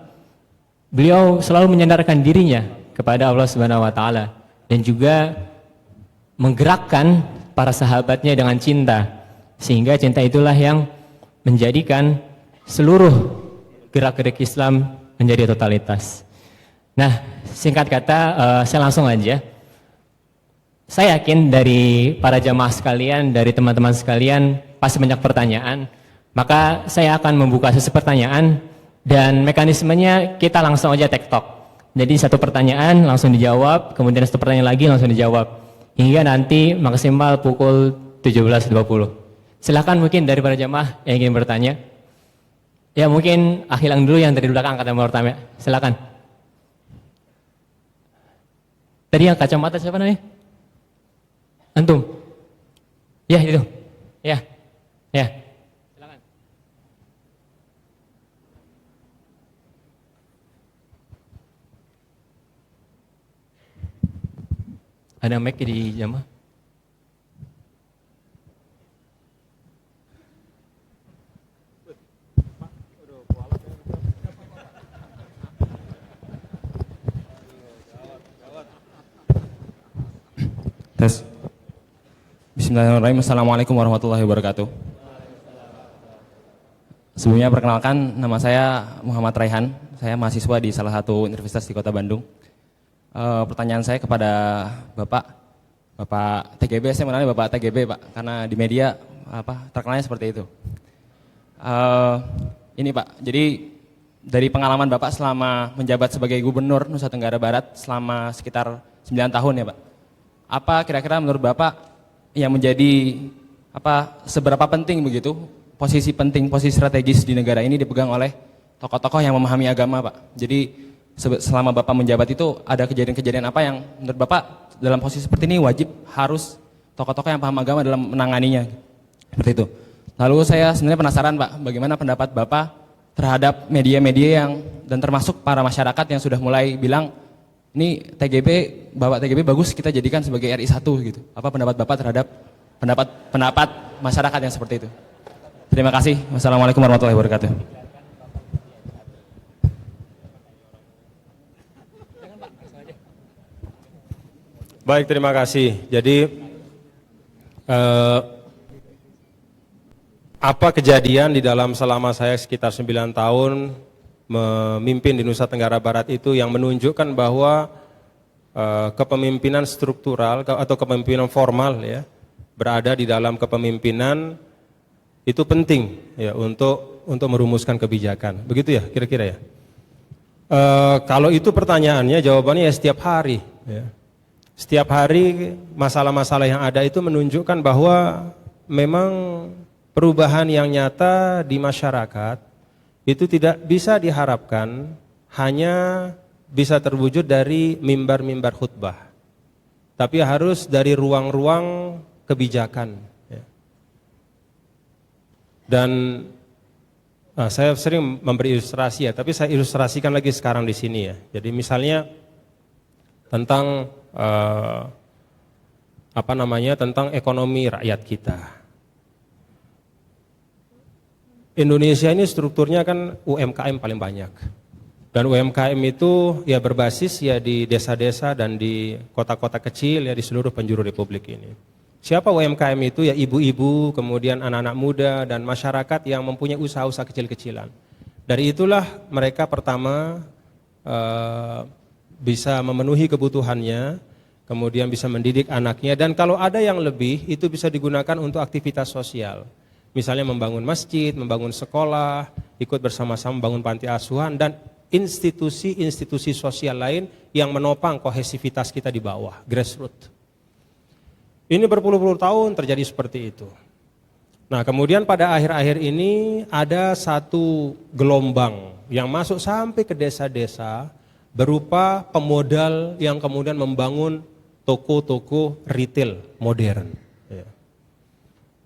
beliau selalu menyandarkan dirinya kepada Allah Subhanahu Wa Taala dan juga menggerakkan para sahabatnya dengan cinta, sehingga cinta itulah yang menjadikan seluruh gerak-gerik Islam menjadi totalitas. Nah, singkat kata, saya langsung aja. Saya yakin dari para jamaah sekalian, dari teman-teman sekalian pasti banyak pertanyaan, maka saya akan membuka sesi pertanyaan dan mekanismenya kita langsung aja tektok. Jadi satu pertanyaan langsung dijawab, kemudian satu pertanyaan lagi langsung dijawab, hingga nanti maksimal pukul 17.20. Silakan mungkin dari para jamaah yang ingin bertanya. Ya mungkin Akhilang dulu yang dari belakang angkat nomor pertama. Silakan. Tadi yang kacamata siapa namanya? Antum? Ya itu. Ya. Silakan. Ada mic di jamaah? Tes. Bismillahirrahmanirrahim. Assalamualaikum warahmatullahi wabarakatuh. Sebelumnya perkenalkan, nama saya Muhammad Raihan. Saya mahasiswa di salah satu universitas di Kota Bandung. Pertanyaan saya kepada Bapak TGB, saya mengenal Bapak TGB, Pak, karena di media terkenalnya seperti itu. Ini Pak, jadi dari pengalaman Bapak selama menjabat sebagai Gubernur Nusa Tenggara Barat selama sekitar 9 tahun ya Pak. Apa kira-kira menurut Bapak yang menjadi seberapa penting begitu posisi strategis di negara ini dipegang oleh tokoh-tokoh yang memahami agama Pak. Jadi selama Bapak menjabat itu ada kejadian-kejadian apa yang menurut Bapak dalam posisi seperti ini wajib harus tokoh-tokoh yang paham agama dalam menanganinya. Seperti itu. Lalu saya sebenarnya penasaran Pak, bagaimana pendapat Bapak terhadap media-media dan termasuk para masyarakat yang sudah mulai bilang ini Bapak TGB bagus kita jadikan sebagai RI1 gitu. Apa pendapat Bapak terhadap pendapat masyarakat yang seperti itu? Terima kasih. Wassalamualaikum warahmatullahi wabarakatuh. Baik, terima kasih. Jadi apa kejadian di dalam selama saya sekitar 9 tahun memimpin di Nusa Tenggara Barat itu yang menunjukkan bahwa kepemimpinan struktural atau kepemimpinan formal ya berada di dalam kepemimpinan itu penting ya untuk merumuskan kebijakan. Begitu ya kira-kira ya. Kalau itu pertanyaannya, jawabannya ya setiap hari ya. Setiap hari masalah-masalah yang ada itu menunjukkan bahwa memang perubahan yang nyata di masyarakat itu tidak bisa diharapkan hanya bisa terwujud dari mimbar-mimbar khutbah. tapi harus dari ruang-ruang kebijakan. Ya. Dan saya sering memberi ilustrasi ya, tapi saya ilustrasikan lagi sekarang di sini ya. Jadi misalnya tentang tentang ekonomi rakyat kita. Indonesia ini strukturnya kan UMKM paling banyak. Dan UMKM itu ya berbasis ya di desa-desa dan di kota-kota kecil ya di seluruh penjuru Republik ini. Siapa UMKM itu? Ya ibu-ibu, kemudian anak-anak muda dan masyarakat yang mempunyai usaha-usaha kecil-kecilan. Dari itulah mereka pertama bisa memenuhi kebutuhannya, kemudian bisa mendidik anaknya, dan kalau ada yang lebih itu bisa digunakan untuk aktivitas sosial. Misalnya membangun masjid, membangun sekolah, ikut bersama-sama membangun panti asuhan, dan institusi-institusi sosial lain yang menopang kohesivitas kita di bawah, grassroots. Ini berpuluh-puluh tahun terjadi seperti itu. Nah kemudian pada akhir-akhir ini ada satu gelombang yang masuk sampai ke desa-desa berupa pemodal yang kemudian membangun toko-toko retail modern.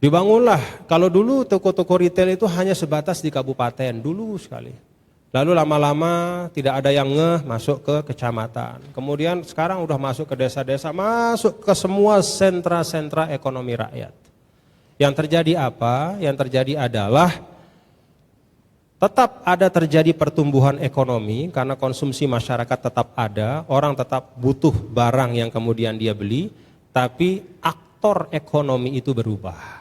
Dibangunlah, kalau dulu toko-toko retail itu hanya sebatas di kabupaten, dulu sekali. Lalu lama-lama tidak ada yang masuk ke kecamatan. Kemudian sekarang udah masuk ke desa-desa, masuk ke semua sentra-sentra ekonomi rakyat. Yang terjadi apa? Yang terjadi adalah tetap ada terjadi pertumbuhan ekonomi karena konsumsi masyarakat tetap ada, orang tetap butuh barang yang kemudian dia beli, tapi aktor ekonomi itu berubah.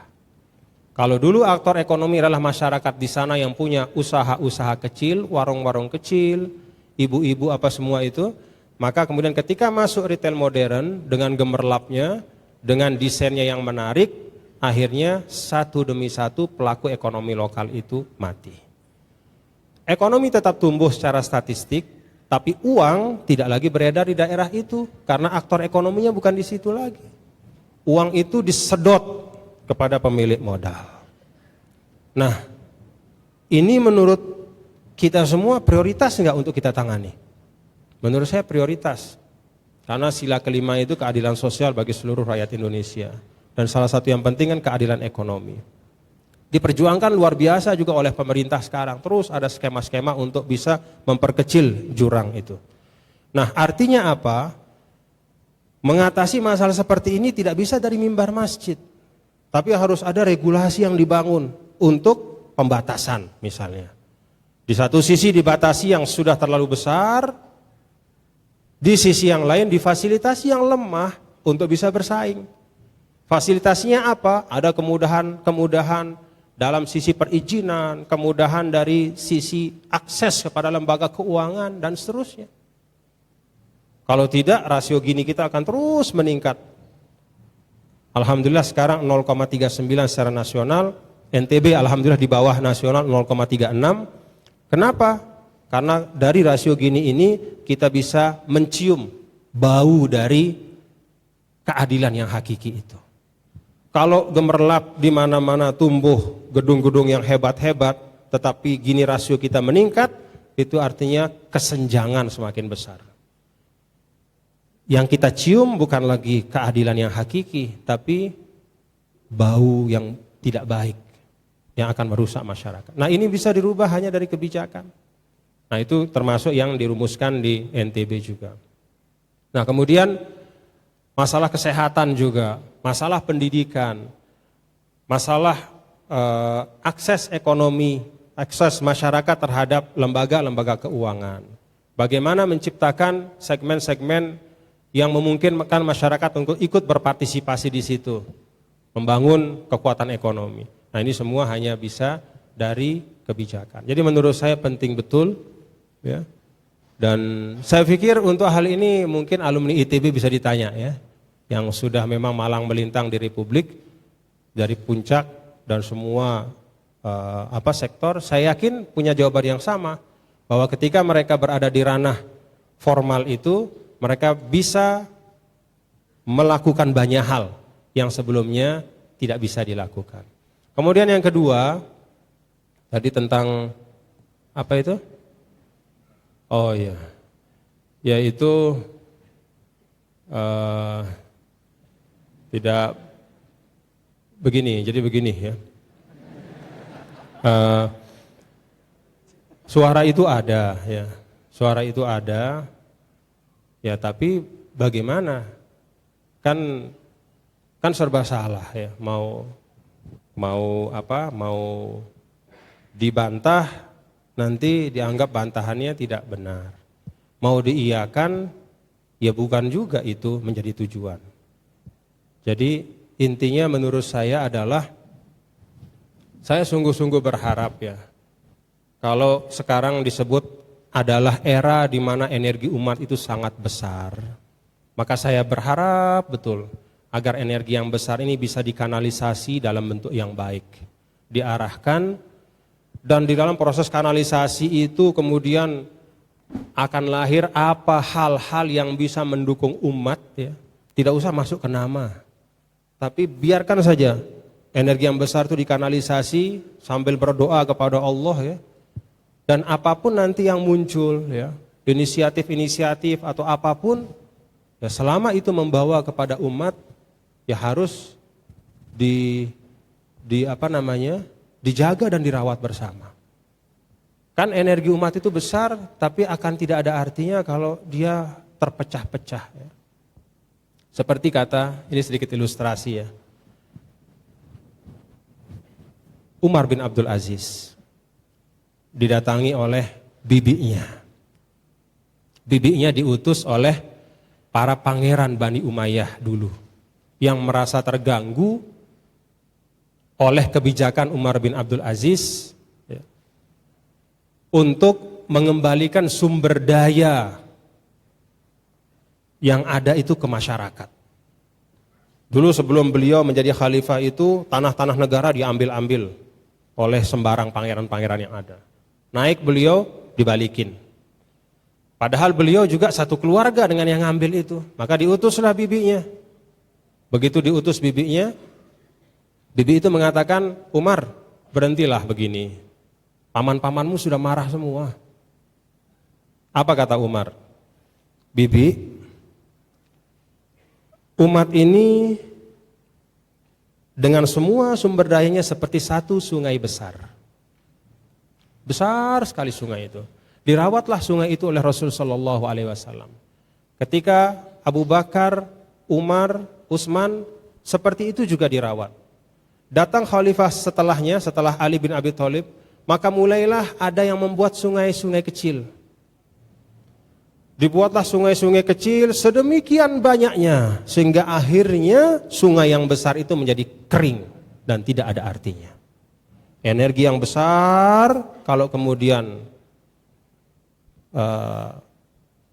Kalau dulu aktor ekonomi adalah masyarakat di sana yang punya usaha-usaha kecil, warung-warung kecil, ibu-ibu apa semua itu, maka kemudian ketika masuk retail modern dengan gemerlapnya, dengan desainnya yang menarik, akhirnya satu demi satu pelaku ekonomi lokal itu mati. Ekonomi tetap tumbuh secara statistik, tapi uang tidak lagi beredar di daerah itu karena aktor ekonominya bukan di situ lagi. Uang itu disedot kepada pemilik modal. Nah, ini menurut kita semua prioritas enggak untuk kita tangani? Menurut saya prioritas. Karena sila kelima itu keadilan sosial bagi seluruh rakyat Indonesia. Dan salah satu yang penting kan keadilan ekonomi. Diperjuangkan luar biasa juga oleh pemerintah sekarang. Terus ada skema-skema untuk bisa memperkecil jurang itu. Nah, artinya apa? Mengatasi masalah seperti ini tidak bisa dari mimbar masjid. Tapi harus ada regulasi yang dibangun untuk pembatasan misalnya. Di satu sisi dibatasi yang sudah terlalu besar, di sisi yang lain difasilitasi yang lemah untuk bisa bersaing. Fasilitasinya apa? Ada kemudahan dalam sisi perizinan, kemudahan dari sisi akses kepada lembaga keuangan dan seterusnya. Kalau tidak, rasio Gini kita akan terus meningkat. Alhamdulillah sekarang 0,39 secara nasional, NTB alhamdulillah di bawah nasional 0,36. Kenapa? Karena dari rasio Gini ini kita bisa mencium bau dari keadilan yang hakiki itu. Kalau gemerlap di mana-mana tumbuh gedung-gedung yang hebat-hebat, tetapi Gini rasio kita meningkat, itu artinya kesenjangan semakin besar. Yang kita cium bukan lagi keadilan yang hakiki, tapi bau yang tidak baik yang akan merusak masyarakat. Nah ini bisa dirubah hanya dari kebijakan. Nah itu termasuk yang dirumuskan di NTB juga. Nah kemudian masalah kesehatan juga, masalah pendidikan, masalah akses ekonomi, akses masyarakat terhadap lembaga-lembaga keuangan. Bagaimana menciptakan segmen-segmen yang memungkinkan masyarakat untuk ikut berpartisipasi di situ, membangun kekuatan ekonomi. Nah ini semua hanya bisa dari kebijakan. Jadi menurut saya penting betul, ya. Dan saya pikir untuk hal ini mungkin alumni ITB bisa ditanya ya, yang sudah memang malang melintang di Republik dari puncak dan semua sektor. Saya yakin punya jawaban yang sama bahwa ketika mereka berada di ranah formal itu, mereka bisa melakukan banyak hal yang sebelumnya tidak bisa dilakukan. Kemudian yang kedua, tadi tentang apa itu? Oh iya, yaitu Tidak begini, jadi begini ya. Suara itu ada ya. Suara itu ada. Ya, tapi bagaimana? Kan serba salah ya. Mau dibantah nanti dianggap bantahannya tidak benar. Mau diiyakan ya bukan juga itu menjadi tujuan. Jadi intinya menurut saya adalah saya sungguh-sungguh berharap ya. Kalau sekarang disebut adalah era di mana energi umat itu sangat besar, maka saya berharap betul agar energi yang besar ini bisa dikanalisasi dalam bentuk yang baik, diarahkan, dan di dalam proses kanalisasi itu kemudian akan lahir apa hal-hal yang bisa mendukung umat ya. Tidak usah masuk ke nama, tapi biarkan saja energi yang besar itu dikanalisasi sambil berdoa kepada Allah ya. Dan apapun nanti yang muncul ya, inisiatif-inisiatif atau apapun ya, selama itu membawa kepada umat ya harus dijaga dan dirawat bersama. Kan energi umat itu besar, tapi akan tidak ada artinya kalau dia terpecah-pecah ya. Seperti kata, ini sedikit ilustrasi ya, Umar bin Abdul Aziz didatangi oleh bibinya. Bibinya diutus oleh para pangeran Bani Umayyah dulu yang merasa terganggu oleh kebijakan Umar bin Abdul Aziz ya, untuk mengembalikan sumber daya yang ada itu ke masyarakat. Dulu sebelum beliau menjadi khalifah itu tanah-tanah negara diambil-ambil oleh sembarang pangeran-pangeran yang ada. Naik beliau dibalikin. Padahal beliau juga satu keluarga dengan yang ngambil itu. Maka diutuslah bibinya. Begitu diutus bibinya, bibi itu mengatakan, Umar berhentilah begini. Paman-pamanmu sudah marah semua. Apa kata Umar? Bibi, umat ini dengan semua sumber dayanya seperti satu sungai besar. Besar sekali sungai itu. Dirawatlah sungai itu oleh Rasul sallallahu alaihi wasallam. Ketika Abu Bakar, Umar, Utsman seperti itu juga dirawat. Datang khalifah setelahnya, setelah Ali bin Abi Thalib, maka mulailah ada yang membuat sungai-sungai kecil. Dibuatlah sungai-sungai kecil sedemikian banyaknya sehingga akhirnya sungai yang besar itu menjadi kering dan tidak ada artinya. Energi yang besar kalau kemudian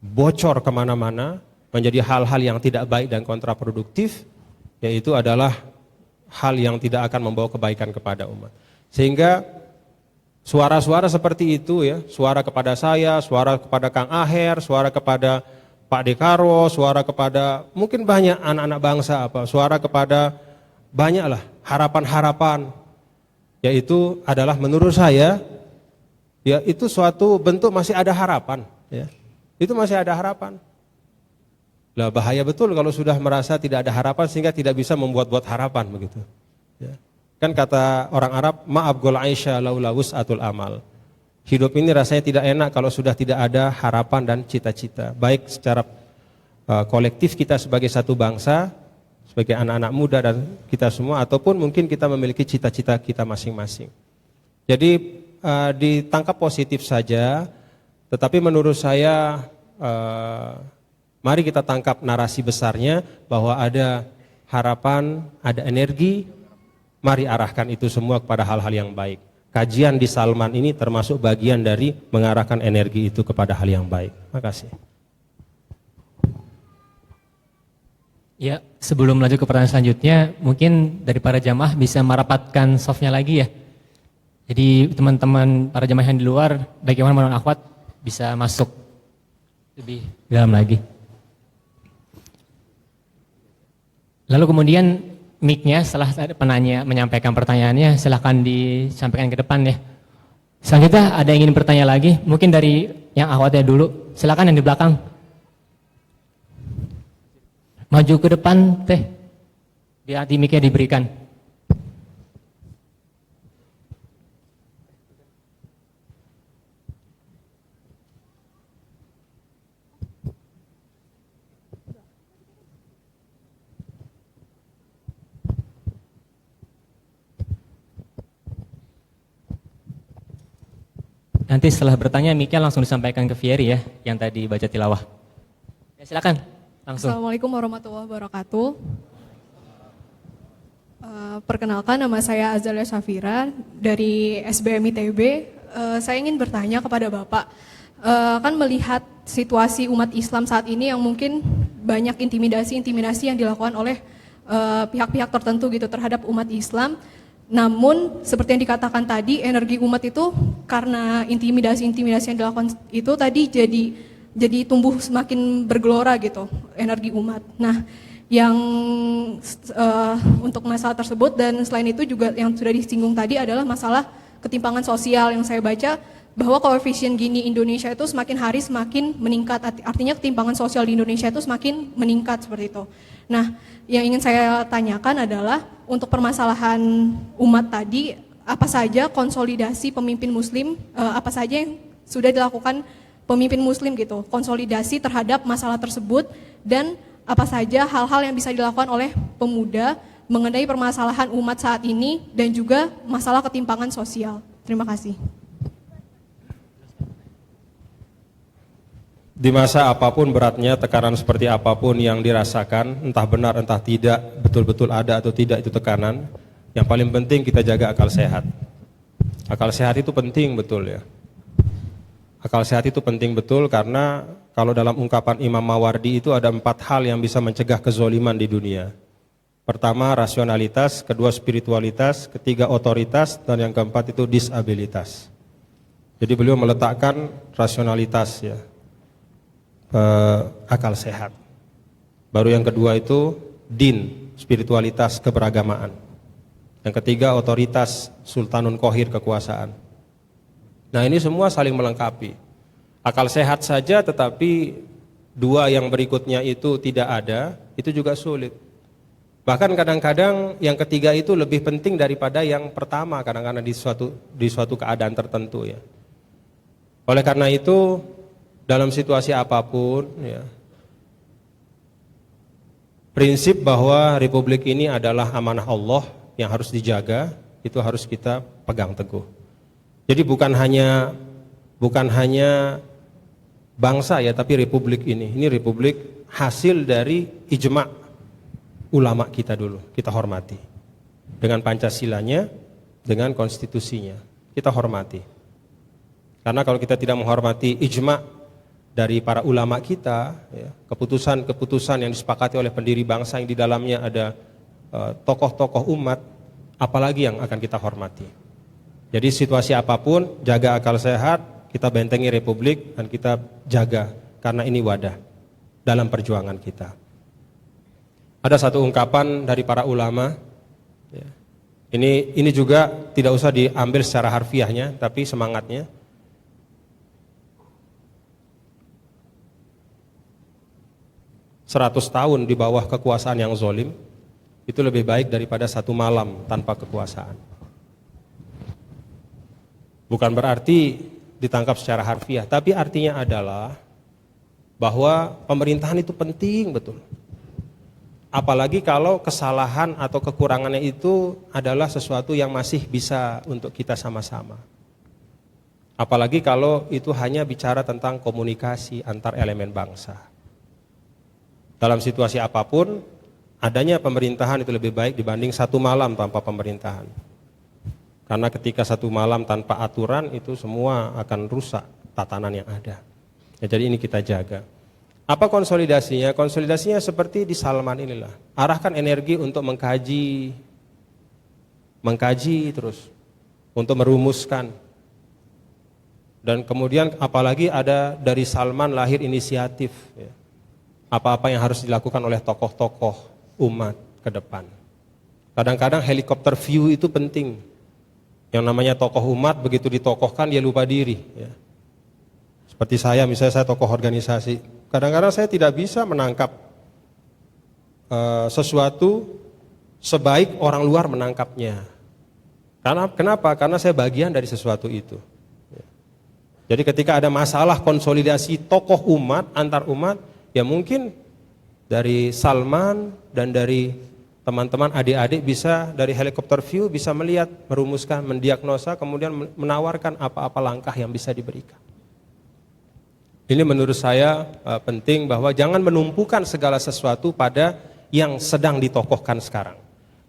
bocor kemana-mana menjadi hal-hal yang tidak baik dan kontraproduktif, yaitu adalah hal yang tidak akan membawa kebaikan kepada umat. Sehingga suara-suara seperti itu ya, suara kepada saya, suara kepada Kang Aher, suara kepada Pak Dekaro, suara kepada mungkin banyak anak-anak bangsa suara kepada banyaklah harapan-harapan, yaitu adalah menurut saya ya itu suatu bentuk masih ada harapan ya. Itu masih ada harapan. Lah bahaya betul kalau sudah merasa tidak ada harapan sehingga tidak bisa membuat-buat harapan begitu. Ya. Kan kata orang Arab, ma'abgul aisha laula wus'atul amal. Hidup ini rasanya tidak enak kalau sudah tidak ada harapan dan cita-cita. Baik secara kolektif kita sebagai satu bangsa, sebagai anak-anak muda dan kita semua, ataupun mungkin kita memiliki cita-cita kita masing-masing. Jadi ditangkap positif saja, tetapi menurut saya mari kita tangkap narasi besarnya bahwa ada harapan, ada energi, mari arahkan itu semua kepada hal-hal yang baik. Kajian di Salman ini termasuk bagian dari mengarahkan energi itu kepada hal yang baik. Terima kasih. Ya, sebelum lanjut ke pertanyaan selanjutnya, mungkin dari para jamaah bisa merapatkan softnya lagi ya. Jadi teman-teman para jamaah yang di luar, baik yang mana akhwat bisa masuk lebih dalam lagi. Lalu kemudian mic-nya setelah penanya menyampaikan pertanyaannya silahkan disampaikan ke depan ya. Selanjutnya ada yang ingin bertanya lagi, mungkin dari yang akhwatnya dulu, silakan yang di belakang. Maju ke depan teh. Di mic-nya diberikan. Nanti setelah bertanya mic-nya langsung disampaikan ke Fieri ya, yang tadi baca tilawah. Ya, silakan, langsung. Assalamualaikum warahmatullahi wabarakatuh. Perkenalkan, nama saya Azalia Safira dari SBM ITB. Saya ingin bertanya kepada Bapak, kan melihat situasi umat Islam saat ini yang mungkin banyak intimidasi yang dilakukan oleh pihak-pihak tertentu gitu terhadap umat Islam. Namun seperti yang dikatakan tadi, energi umat itu karena intimidasi yang dilakukan itu tadi jadi tumbuh semakin bergelora gitu, energi umat. Nah, yang untuk masalah tersebut dan selain itu juga yang sudah disinggung tadi adalah masalah ketimpangan sosial yang saya baca bahwa koefisien Gini Indonesia itu semakin hari semakin meningkat, artinya ketimpangan sosial di Indonesia itu semakin meningkat seperti itu. Nah, yang ingin saya tanyakan adalah untuk permasalahan umat tadi, apa saja konsolidasi pemimpin muslim, apa saja yang sudah dilakukan pemimpin muslim gitu, konsolidasi terhadap masalah tersebut dan apa saja hal-hal yang bisa dilakukan oleh pemuda mengenai permasalahan umat saat ini dan juga masalah ketimpangan sosial. Terima kasih. Di masa apapun beratnya, tekanan seperti apapun yang dirasakan, entah benar entah tidak, betul-betul ada atau tidak itu tekanan, yang paling penting kita jaga akal sehat. Akal sehat itu penting betul ya. Akal sehat itu penting betul karena kalau dalam ungkapan Imam Mawardi itu ada 4 hal yang bisa mencegah kezoliman di dunia. Pertama rasionalitas, kedua spiritualitas, ketiga otoritas, dan yang keempat itu disabilitas. Jadi beliau meletakkan rasionalitas ya. Akal sehat. Baru yang kedua itu din, spiritualitas, keberagamaan. Yang ketiga otoritas, sultanun kohir, kekuasaan. Nah ini semua saling melengkapi. Akal sehat saja tetapi dua yang berikutnya itu tidak ada, itu juga sulit. Bahkan kadang-kadang yang ketiga itu lebih penting daripada yang pertama kadang-kadang di suatu keadaan tertentu ya. Oleh karena itu dalam situasi apapun ya, prinsip bahwa republik ini adalah amanah Allah yang harus dijaga, itu harus kita pegang teguh. Jadi bukan hanya bangsa ya, tapi republik ini republik hasil dari ijma' ulama kita dulu, kita hormati. Dengan Pancasilanya, dengan konstitusinya, kita hormati. Karena kalau kita tidak menghormati ijma' dari para ulama kita, ya, keputusan-keputusan yang disepakati oleh pendiri bangsa yang di dalamnya ada tokoh-tokoh umat, apalagi yang akan kita hormati. Jadi situasi apapun, jaga akal sehat, kita bentengi republik dan kita jaga karena ini wadah dalam perjuangan kita. Ada satu ungkapan dari para ulama, ya, ini juga tidak usah diambil secara harfiahnya, tapi semangatnya. 100 tahun di bawah kekuasaan yang zolim itu lebih baik daripada 1 malam tanpa kekuasaan. Bukan berarti ditangkap secara harfiah, tapi artinya adalah bahwa pemerintahan itu penting betul. Apalagi kalau kesalahan atau kekurangannya itu adalah sesuatu yang masih bisa untuk kita sama-sama. Apalagi kalau itu hanya bicara tentang komunikasi antar elemen bangsa. Dalam situasi apapun, adanya pemerintahan itu lebih baik dibanding 1 malam tanpa pemerintahan. Karena ketika 1 malam tanpa aturan itu semua akan rusak tatanan yang ada. Ya, jadi ini kita jaga. Apa konsolidasinya? Konsolidasinya seperti di Salman inilah. Arahkan energi untuk mengkaji terus, untuk merumuskan. Dan kemudian apalagi ada dari Salman lahir inisiatif ya. Apa-apa yang harus dilakukan oleh tokoh-tokoh umat ke depan. Kadang-kadang helikopter view itu penting. Yang namanya tokoh umat begitu ditokohkan dia lupa diri. Ya. Seperti saya, misalnya saya tokoh organisasi. Kadang-kadang saya tidak bisa menangkap sesuatu sebaik orang luar menangkapnya. Kenapa? Karena saya bagian dari sesuatu itu. Jadi ketika ada masalah konsolidasi tokoh umat, antar umat, ya mungkin dari Salman dan dari teman-teman adik-adik bisa dari helikopter view bisa melihat, merumuskan, mendiagnosa, kemudian menawarkan apa-apa langkah yang bisa diberikan. Ini menurut saya penting bahwa jangan menumpukan segala sesuatu pada yang sedang ditokohkan sekarang.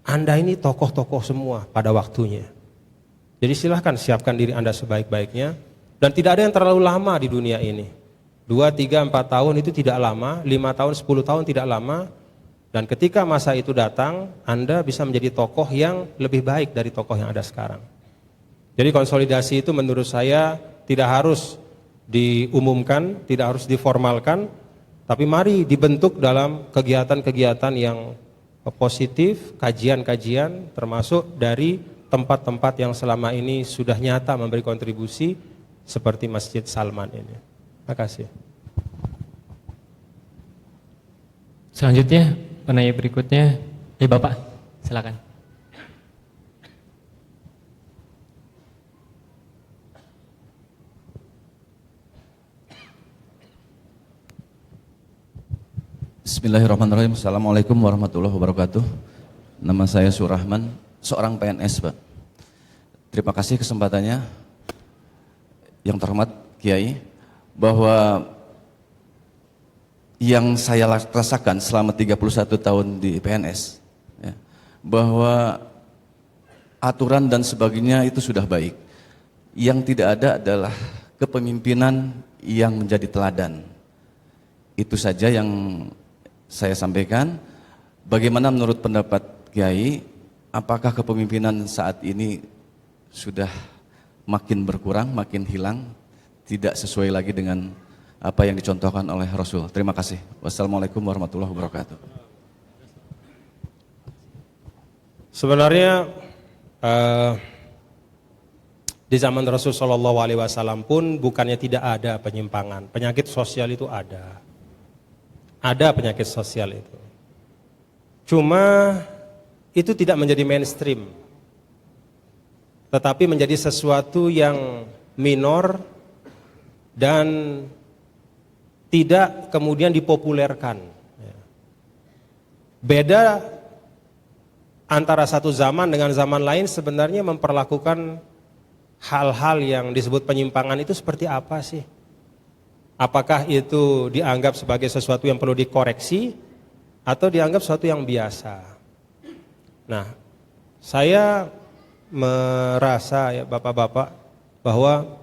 Anda ini tokoh-tokoh semua pada waktunya. Jadi silahkan siapkan diri Anda sebaik-baiknya. Dan tidak ada yang terlalu lama di dunia ini. 2, 3, 4 tahun itu tidak lama, 5 tahun, 10 tahun tidak lama. Dan ketika masa itu datang, Anda bisa menjadi tokoh yang lebih baik dari tokoh yang ada sekarang. Jadi konsolidasi itu menurut saya tidak harus diumumkan, tidak harus diformalkan, tapi mari dibentuk dalam kegiatan-kegiatan yang positif, kajian-kajian, termasuk dari tempat-tempat yang selama ini sudah nyata memberi kontribusi seperti Masjid Salman ini. Terima kasih. Selanjutnya, penanya berikutnya, Bapak, silakan. Bismillahirrahmanirrahim. Assalamualaikum warahmatullahi wabarakatuh. Nama saya Surahman, seorang PNS, Pak. Terima kasih kesempatannya, yang terhormat Kiai, bahwa yang saya rasakan selama 31 tahun di PNS, ya, bahwa aturan dan sebagainya itu sudah baik. Yang tidak ada adalah kepemimpinan yang menjadi teladan. Itu saja yang saya sampaikan. Bagaimana menurut pendapat Kiai, apakah kepemimpinan saat ini sudah makin berkurang, makin hilang, tidak sesuai lagi dengan apa yang dicontohkan oleh Rasul? Terima kasih. Wassalamualaikum warahmatullahi wabarakatuh. Sebenarnya di zaman Rasul Shallallahu Alaihi Wasallam pun bukannya tidak ada penyimpangan, penyakit sosial itu ada penyakit sosial itu. Cuma itu tidak menjadi mainstream, tetapi menjadi sesuatu yang minor dan tidak kemudian dipopulerkan. Beda antara satu zaman dengan zaman lain sebenarnya memperlakukan hal-hal yang disebut penyimpangan itu seperti apa sih? Apakah itu dianggap sebagai sesuatu yang perlu dikoreksi atau dianggap sesuatu yang biasa? Nah, saya merasa ya Bapak-bapak bahwa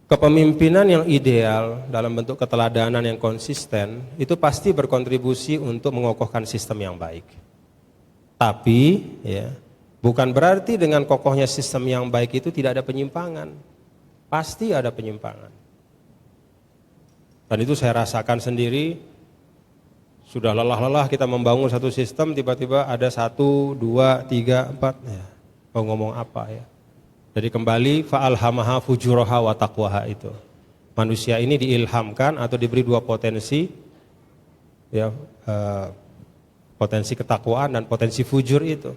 kepemimpinan yang ideal dalam bentuk keteladanan yang konsisten itu pasti berkontribusi untuk mengokohkan sistem yang baik. Tapi ya, bukan berarti dengan kokohnya sistem yang baik itu tidak ada penyimpangan. Pasti ada penyimpangan. Dan itu saya rasakan sendiri. Sudah lelah-lelah kita membangun satu sistem, tiba-tiba ada 1, 2, 3, 4. Ya, mau ngomong apa ya? Jadi kembali fa'alhamaha fujuraha wa taqwaha itu. Manusia ini diilhamkan atau diberi 2 potensi, ya, potensi ketakwaan dan potensi fujur itu.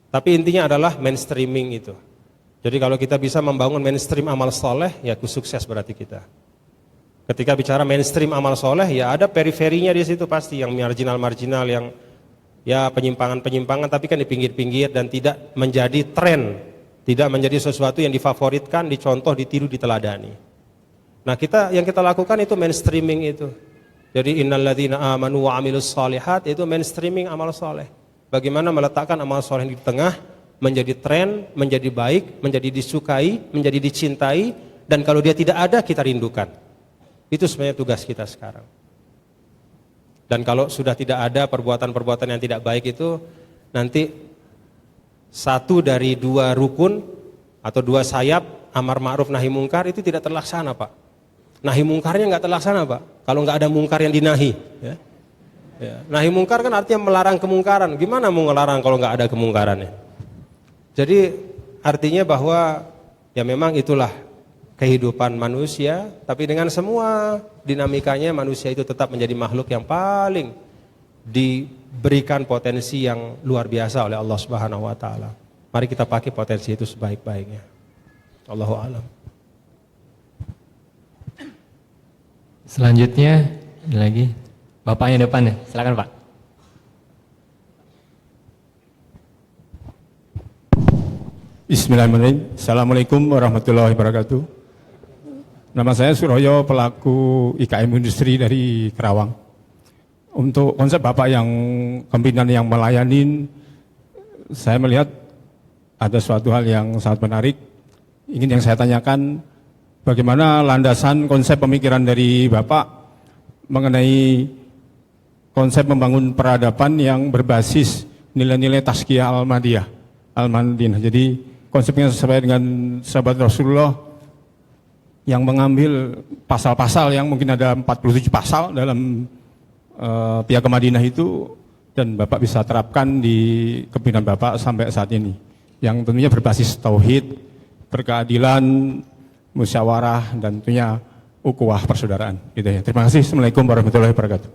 Tapi intinya adalah mainstreaming itu. Jadi kalau kita bisa membangun mainstream amal soleh, ya sukses berarti kita. Ketika bicara mainstream amal soleh, ya ada periferinya di situ pasti, yang marginal-marginal, yang ya penyimpangan-penyimpangan, tapi kan di pinggir-pinggir dan tidak menjadi tren, tidak menjadi sesuatu yang difavoritkan, dicontoh, ditiru, diteladani. Nah yang kita lakukan itu mainstreaming itu. Jadi innalladzina amanu wa amilus shalihat itu mainstreaming amal soleh. Bagaimana meletakkan amal soleh di tengah, menjadi tren, menjadi baik, menjadi disukai, menjadi dicintai, dan kalau dia tidak ada kita rindukan. Itu sebenarnya tugas kita sekarang. Dan kalau sudah tidak ada perbuatan-perbuatan yang tidak baik itu, nanti 1 dari 2 rukun atau 2 sayap amar ma'ruf nahi mungkar itu tidak terlaksana, Pak. Nahi mungkarnya nggak terlaksana, Pak. Kalau nggak ada mungkar yang dinahi, ya. Ya. Nahi mungkar kan artinya melarang kemungkaran. Gimana mau ngelarang kalau nggak ada kemungkarannya? Jadi artinya bahwa ya memang itulah kehidupan manusia, tapi dengan semua dinamikanya manusia itu tetap menjadi makhluk yang paling diberikan potensi yang luar biasa oleh Allah Subhanahu wa taala. Mari kita pakai potensi itu sebaik-baiknya. Allahu a'lam. Selanjutnya ada lagi bapaknya depan ya, silakan Pak. Bismillahirrahmanirrahim. Assalamualaikum warahmatullahi wabarakatuh. Nama saya Suroyo, pelaku IKM Industri dari Kerawang. Untuk konsep Bapak yang kepemimpinan yang melayani, saya melihat ada suatu hal yang sangat menarik. Ingin yang saya tanyakan, bagaimana landasan konsep pemikiran dari Bapak mengenai konsep membangun peradaban yang berbasis nilai-nilai tazkiyah al-madinah. Jadi konsepnya sesuai dengan sahabat Rasulullah yang mengambil pasal-pasal yang mungkin ada 47 pasal dalam Piagam Madinah itu, dan Bapak bisa terapkan di kepemimpinan Bapak sampai saat ini, yang tentunya berbasis tauhid, berkeadilan, musyawarah, dan tentunya ukhuwah persaudaraan. Gitu ya. Terima kasih. Assalamualaikum warahmatullahi wabarakatuh.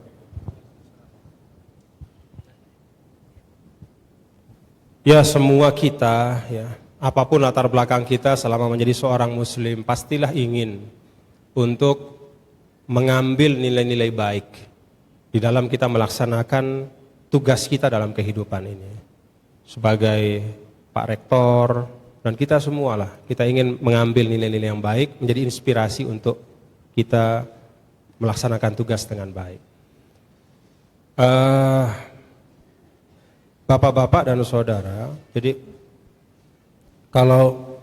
Ya, semua kita, ya, apapun latar belakang kita selama menjadi seorang muslim, pastilah ingin untuk mengambil nilai-nilai baik di dalam kita melaksanakan tugas kita dalam kehidupan ini. Sebagai Pak Rektor dan kita semualah, kita ingin mengambil nilai-nilai yang baik, menjadi inspirasi untuk kita melaksanakan tugas dengan baik. Bapak-bapak dan saudara, jadi kalau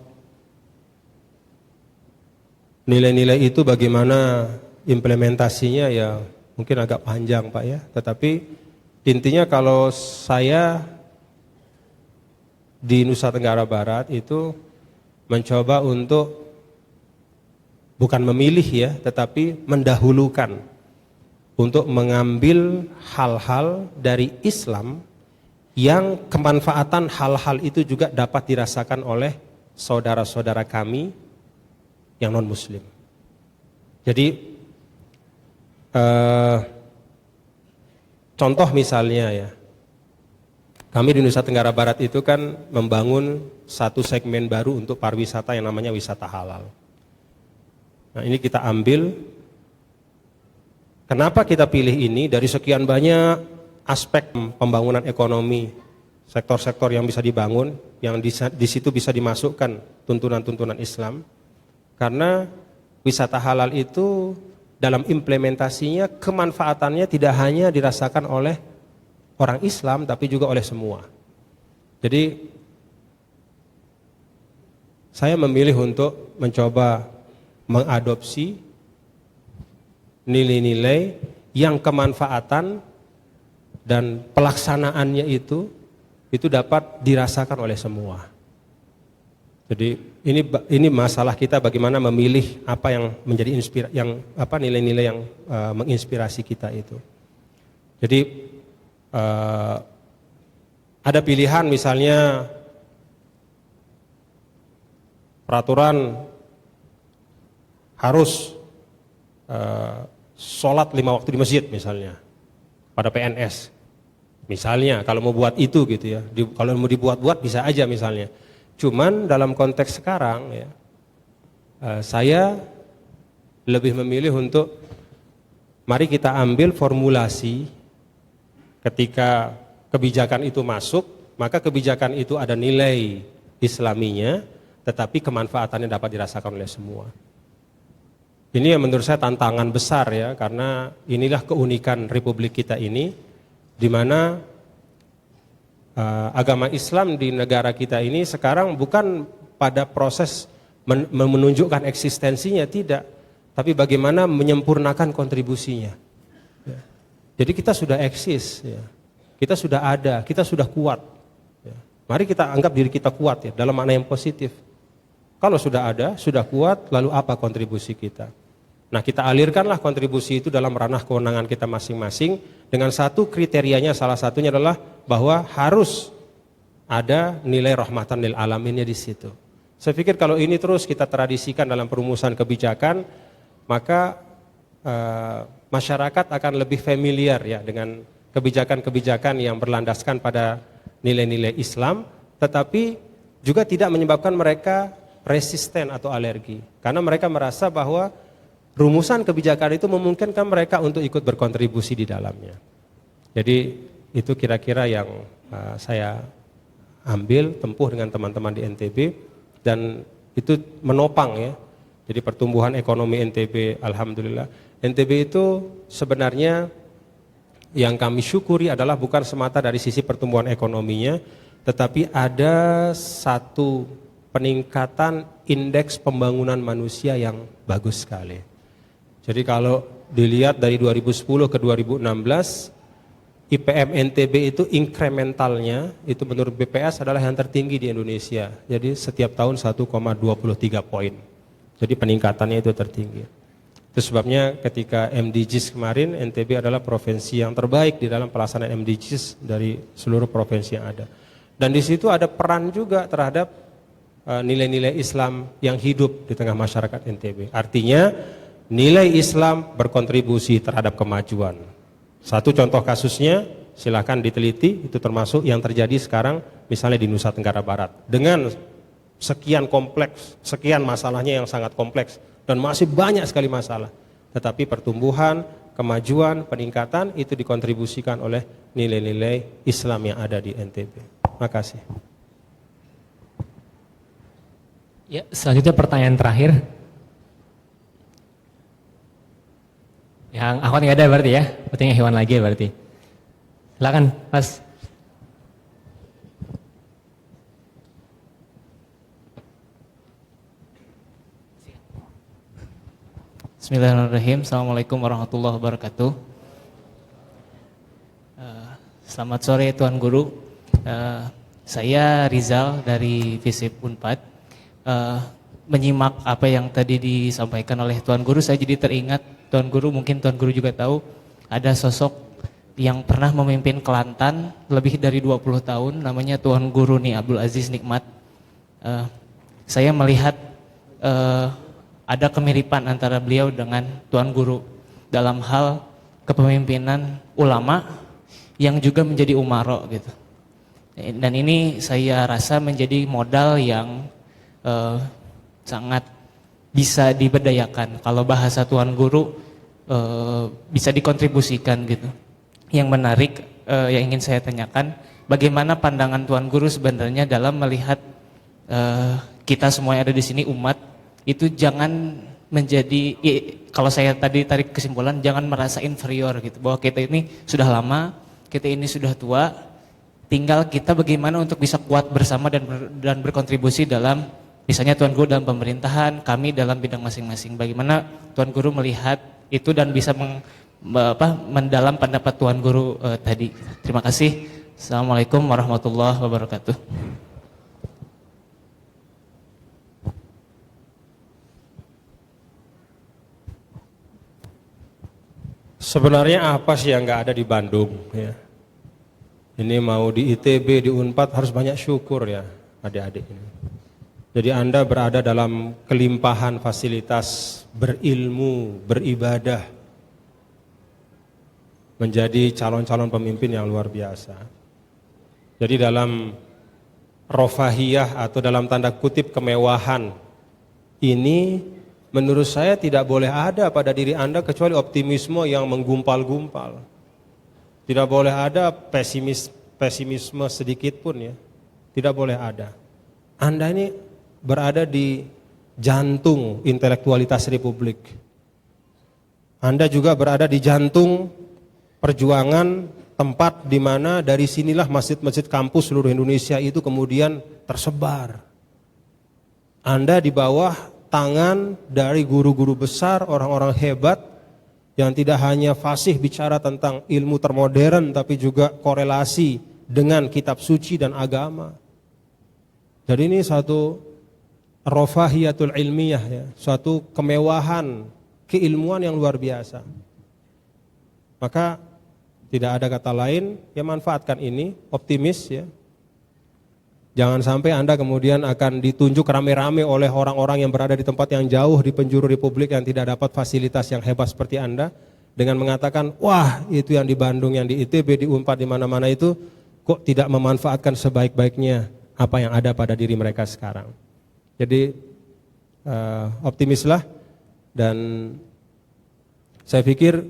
nilai-nilai itu bagaimana implementasinya, ya mungkin agak panjang Pak ya, tetapi intinya kalau saya di Nusa Tenggara Barat itu mencoba untuk bukan memilih ya, tetapi mendahulukan untuk mengambil hal-hal dari Islam yang kemanfaatan hal-hal itu juga dapat dirasakan oleh saudara-saudara kami yang non-muslim. Jadi contoh misalnya ya, kami di Nusa Tenggara Barat itu kan membangun satu segmen baru untuk pariwisata yang namanya wisata halal. Nah, ini kita ambil, kenapa kita pilih ini? Dari sekian banyak aspek pembangunan ekonomi, sektor-sektor yang bisa dibangun, yang di situ bisa dimasukkan tuntunan-tuntunan Islam. Karena wisata halal itu dalam implementasinya kemanfaatannya tidak hanya dirasakan oleh orang Islam, tapi juga oleh semua. Jadi saya memilih untuk mencoba mengadopsi nilai-nilai yang kemanfaatan dan pelaksanaannya itu dapat dirasakan oleh semua. Jadi ini masalah kita bagaimana memilih apa yang menjadi nilai-nilai yang menginspirasi kita itu. Jadi ada pilihan misalnya peraturan harus sholat 5 waktu di masjid misalnya pada PNS. Misalnya kalau mau buat itu gitu ya, kalau mau dibuat-buat bisa aja misalnya. Cuman dalam konteks sekarang ya, saya lebih memilih untuk mari kita ambil formulasi ketika kebijakan itu masuk, maka kebijakan itu ada nilai Islaminya, tetapi kemanfaatannya dapat dirasakan oleh semua. Ini yang menurut saya tantangan besar ya, karena inilah keunikan Republik kita ini, di mana agama Islam di negara kita ini sekarang bukan pada proses menunjukkan eksistensinya, tidak, tapi bagaimana menyempurnakan kontribusinya. Ya. Jadi kita sudah eksis, ya. Kita sudah ada, kita sudah kuat. Ya. Mari kita anggap diri kita kuat ya, dalam makna yang positif. Kalau sudah ada, sudah kuat, lalu apa kontribusi kita? Nah, kita alirkanlah kontribusi itu dalam ranah kewenangan kita masing-masing dengan satu kriterianya, salah satunya adalah bahwa harus ada nilai rahmatan lil alaminnya di situ. Saya pikir kalau ini terus kita tradisikan dalam perumusan kebijakan, maka masyarakat akan lebih familiar ya dengan kebijakan-kebijakan yang berlandaskan pada nilai-nilai Islam, tetapi juga tidak menyebabkan mereka resisten atau alergi. Karena mereka merasa bahwa rumusan kebijakan itu memungkinkan mereka untuk ikut berkontribusi di dalamnya. Jadi itu kira-kira yang saya ambil, tempuh dengan teman-teman di NTB, dan itu menopang ya. Jadi pertumbuhan ekonomi NTB, alhamdulillah. NTB itu sebenarnya yang kami syukuri adalah bukan semata dari sisi pertumbuhan ekonominya, tetapi ada satu peningkatan indeks pembangunan manusia yang bagus sekali. Jadi kalau dilihat dari 2010 ke 2016, IPM NTB itu inkrementalnya, itu menurut BPS adalah yang tertinggi di Indonesia. Jadi setiap tahun 1,23 poin. Jadi peningkatannya itu tertinggi. Itu sebabnya ketika MDGs kemarin, NTB adalah provinsi yang terbaik di dalam pelaksanaan MDGs dari seluruh provinsi yang ada. Dan di situ ada peran juga terhadap nilai-nilai Islam yang hidup di tengah masyarakat NTB. Artinya nilai Islam berkontribusi terhadap kemajuan. Satu contoh kasusnya silahkan diteliti, itu termasuk yang terjadi sekarang misalnya di Nusa Tenggara Barat. Dengan sekian kompleks, sekian masalahnya yang sangat kompleks dan masih banyak sekali masalah. Tetapi pertumbuhan, kemajuan, peningkatan itu dikontribusikan oleh nilai-nilai Islam yang ada di NTB. Makasih. Ya, selanjutnya pertanyaan terakhir. Yang akhwat nggak ada berarti ya? Berarti hewan lagi ya berarti. Silakan, Mas. Bismillahirrahmanirrahim. Assalamualaikum warahmatullahi wabarakatuh. Selamat sore Tuan Guru. Saya Rizal dari FISIP Unpad. Menyimak apa yang tadi disampaikan oleh Tuan Guru, saya jadi teringat Tuan Guru, mungkin Tuan Guru juga tahu ada sosok yang pernah memimpin Kelantan lebih dari 20 tahun, namanya Tuan Guru nih Abdul Aziz Nikmat. Saya melihat ada kemiripan antara beliau dengan Tuan Guru dalam hal kepemimpinan ulama yang juga menjadi umaro gitu. Dan ini saya rasa menjadi modal yang sangat bisa diberdayakan. Kalau bahasa Tuan Guru bisa dikontribusikan gitu. Yang menarik yang ingin saya tanyakan, bagaimana pandangan Tuan Guru sebenarnya dalam melihat kita semua yang ada di sini umat itu jangan menjadi, kalau saya tadi tarik kesimpulan, jangan merasa inferior gitu, bahwa kita ini sudah lama, kita ini sudah tua, tinggal kita bagaimana untuk bisa kuat bersama dan berkontribusi dalam, misalnya Tuan Guru dalam pemerintahan, kami dalam bidang masing-masing. Bagaimana Tuan Guru melihat itu dan bisa mendalam pendapat Tuan Guru tadi. Terima kasih. Assalamualaikum warahmatullahi wabarakatuh. Sebenarnya apa sih yang nggak ada di Bandung ya? Ini mau di ITB, di Unpad harus banyak syukur ya adik-adik ini. Jadi Anda berada dalam kelimpahan fasilitas berilmu, beribadah, menjadi calon-calon pemimpin yang luar biasa. Jadi dalam rofahiyah atau dalam tanda kutip kemewahan ini, menurut saya tidak boleh ada pada diri Anda kecuali optimisme yang menggumpal-gumpal. Tidak boleh ada pesimisme sedikit pun ya. Tidak boleh ada. Anda ini berada di jantung intelektualitas Republik. Anda juga berada di jantung perjuangan, tempat di mana dari sinilah masjid-masjid kampus seluruh Indonesia itu kemudian tersebar. Anda di bawah tangan dari guru-guru besar, orang-orang hebat yang tidak hanya fasih bicara tentang ilmu termodern tapi juga korelasi dengan kitab suci dan agama. Jadi ini satu rofahiyatul ilmiyah ya, suatu kemewahan keilmuan yang luar biasa. Maka tidak ada kata lain, ya manfaatkan ini, optimis ya. Jangan sampai Anda kemudian akan ditunjuk rame-rame oleh orang-orang yang berada di tempat yang jauh di penjuru Republik yang tidak dapat fasilitas yang hebat seperti Anda. dengan mengatakan, wah itu yang di Bandung, yang di ITB, di Unpad, di mana-mana itu kok tidak memanfaatkan sebaik-baiknya apa yang ada pada diri mereka sekarang. Jadi optimislah, dan saya pikir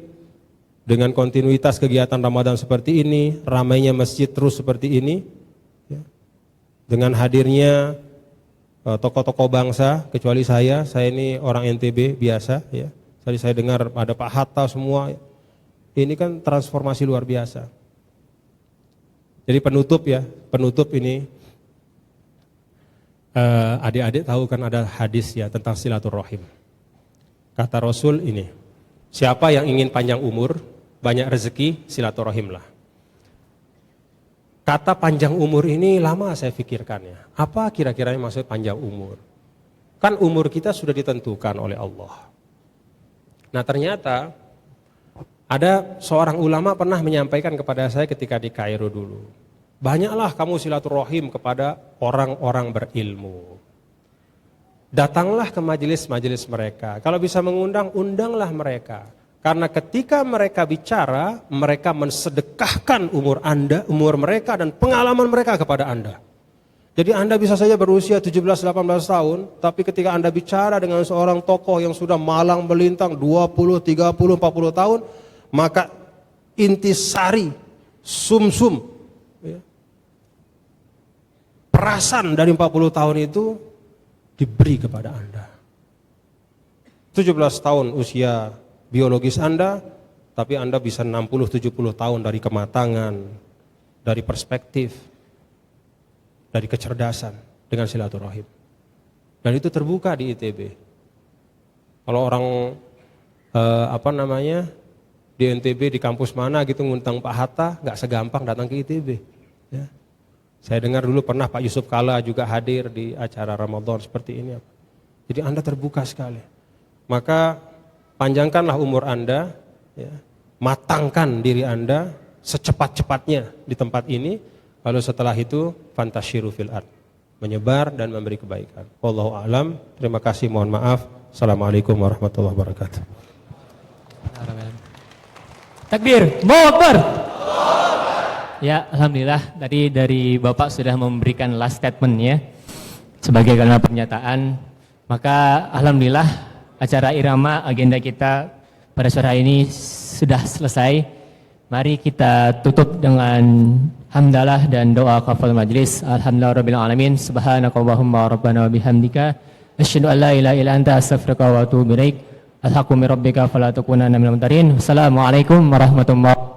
dengan kontinuitas kegiatan Ramadan seperti ini, ramainya masjid terus seperti ini, ya, dengan hadirnya tokoh-tokoh bangsa, kecuali saya ini orang NTB biasa, ya. Tadi saya dengar ada Pak Hatta semua, ini kan transformasi luar biasa. Jadi penutup ini, adik-adik tahu kan ada hadis ya tentang silaturahim. Kata Rasul ini, siapa yang ingin panjang umur, banyak rezeki, silaturahimlah. Kata panjang umur ini lama saya pikirkan ya. Apa kira-kira yang maksud panjang umur? Kan umur kita sudah ditentukan oleh Allah. Nah ternyata ada seorang ulama pernah menyampaikan kepada saya ketika di Kairo dulu. Banyaklah kamu silaturahim kepada orang-orang berilmu. Datanglah ke majelis-majelis mereka. Kalau bisa mengundang, undanglah mereka. Karena ketika mereka bicara, mereka mensedekahkan umur Anda, umur mereka dan pengalaman mereka kepada Anda. Jadi Anda bisa saja berusia 17-18 tahun, tapi ketika Anda bicara dengan seorang tokoh yang sudah malang melintang 20, 30, 40 tahun, maka intisari, sumsum, ya, perasan dari 40 tahun itu diberi kepada Anda. 17 tahun usia biologis Anda, tapi Anda bisa 60-70 tahun dari kematangan, dari perspektif, dari kecerdasan dengan silaturahim. Dan itu terbuka di ITB. Kalau orang di NTB di kampus mana gitu ngundang Pak Hatta, nggak segampang datang ke ITB. Ya. Saya dengar dulu pernah Pak Yusuf Kala juga hadir di acara Ramadan seperti ini. Jadi Anda terbuka sekali. Maka panjangkanlah umur Anda, ya, matangkan diri Anda secepat-cepatnya di tempat ini, lalu setelah itu fantasyiru fil ard, menyebar dan memberi kebaikan. Wallahu a'lam. Terima kasih, mohon maaf. Assalamualaikum warahmatullahi wabarakatuh. Takbir, Allahu Akbar. Ya, alhamdulillah tadi dari Bapak sudah memberikan last statement ya sebagai kalimat pernyataan. Maka alhamdulillah acara Irama agenda kita pada sore ini sudah selesai. Mari kita tutup dengan hamdalah dan doa kafal majlis. Alhamdulillahirabbil alamin. Subhanakallahumma rabbana wa bihamdika asyhadu an la ilaha illa anta astaghfiruka wa atubu ilaik. Alhaqqu min rabbika fala takunanna minal mumtarin. Wassalamualaikum warahmatullahi wabarakatuh.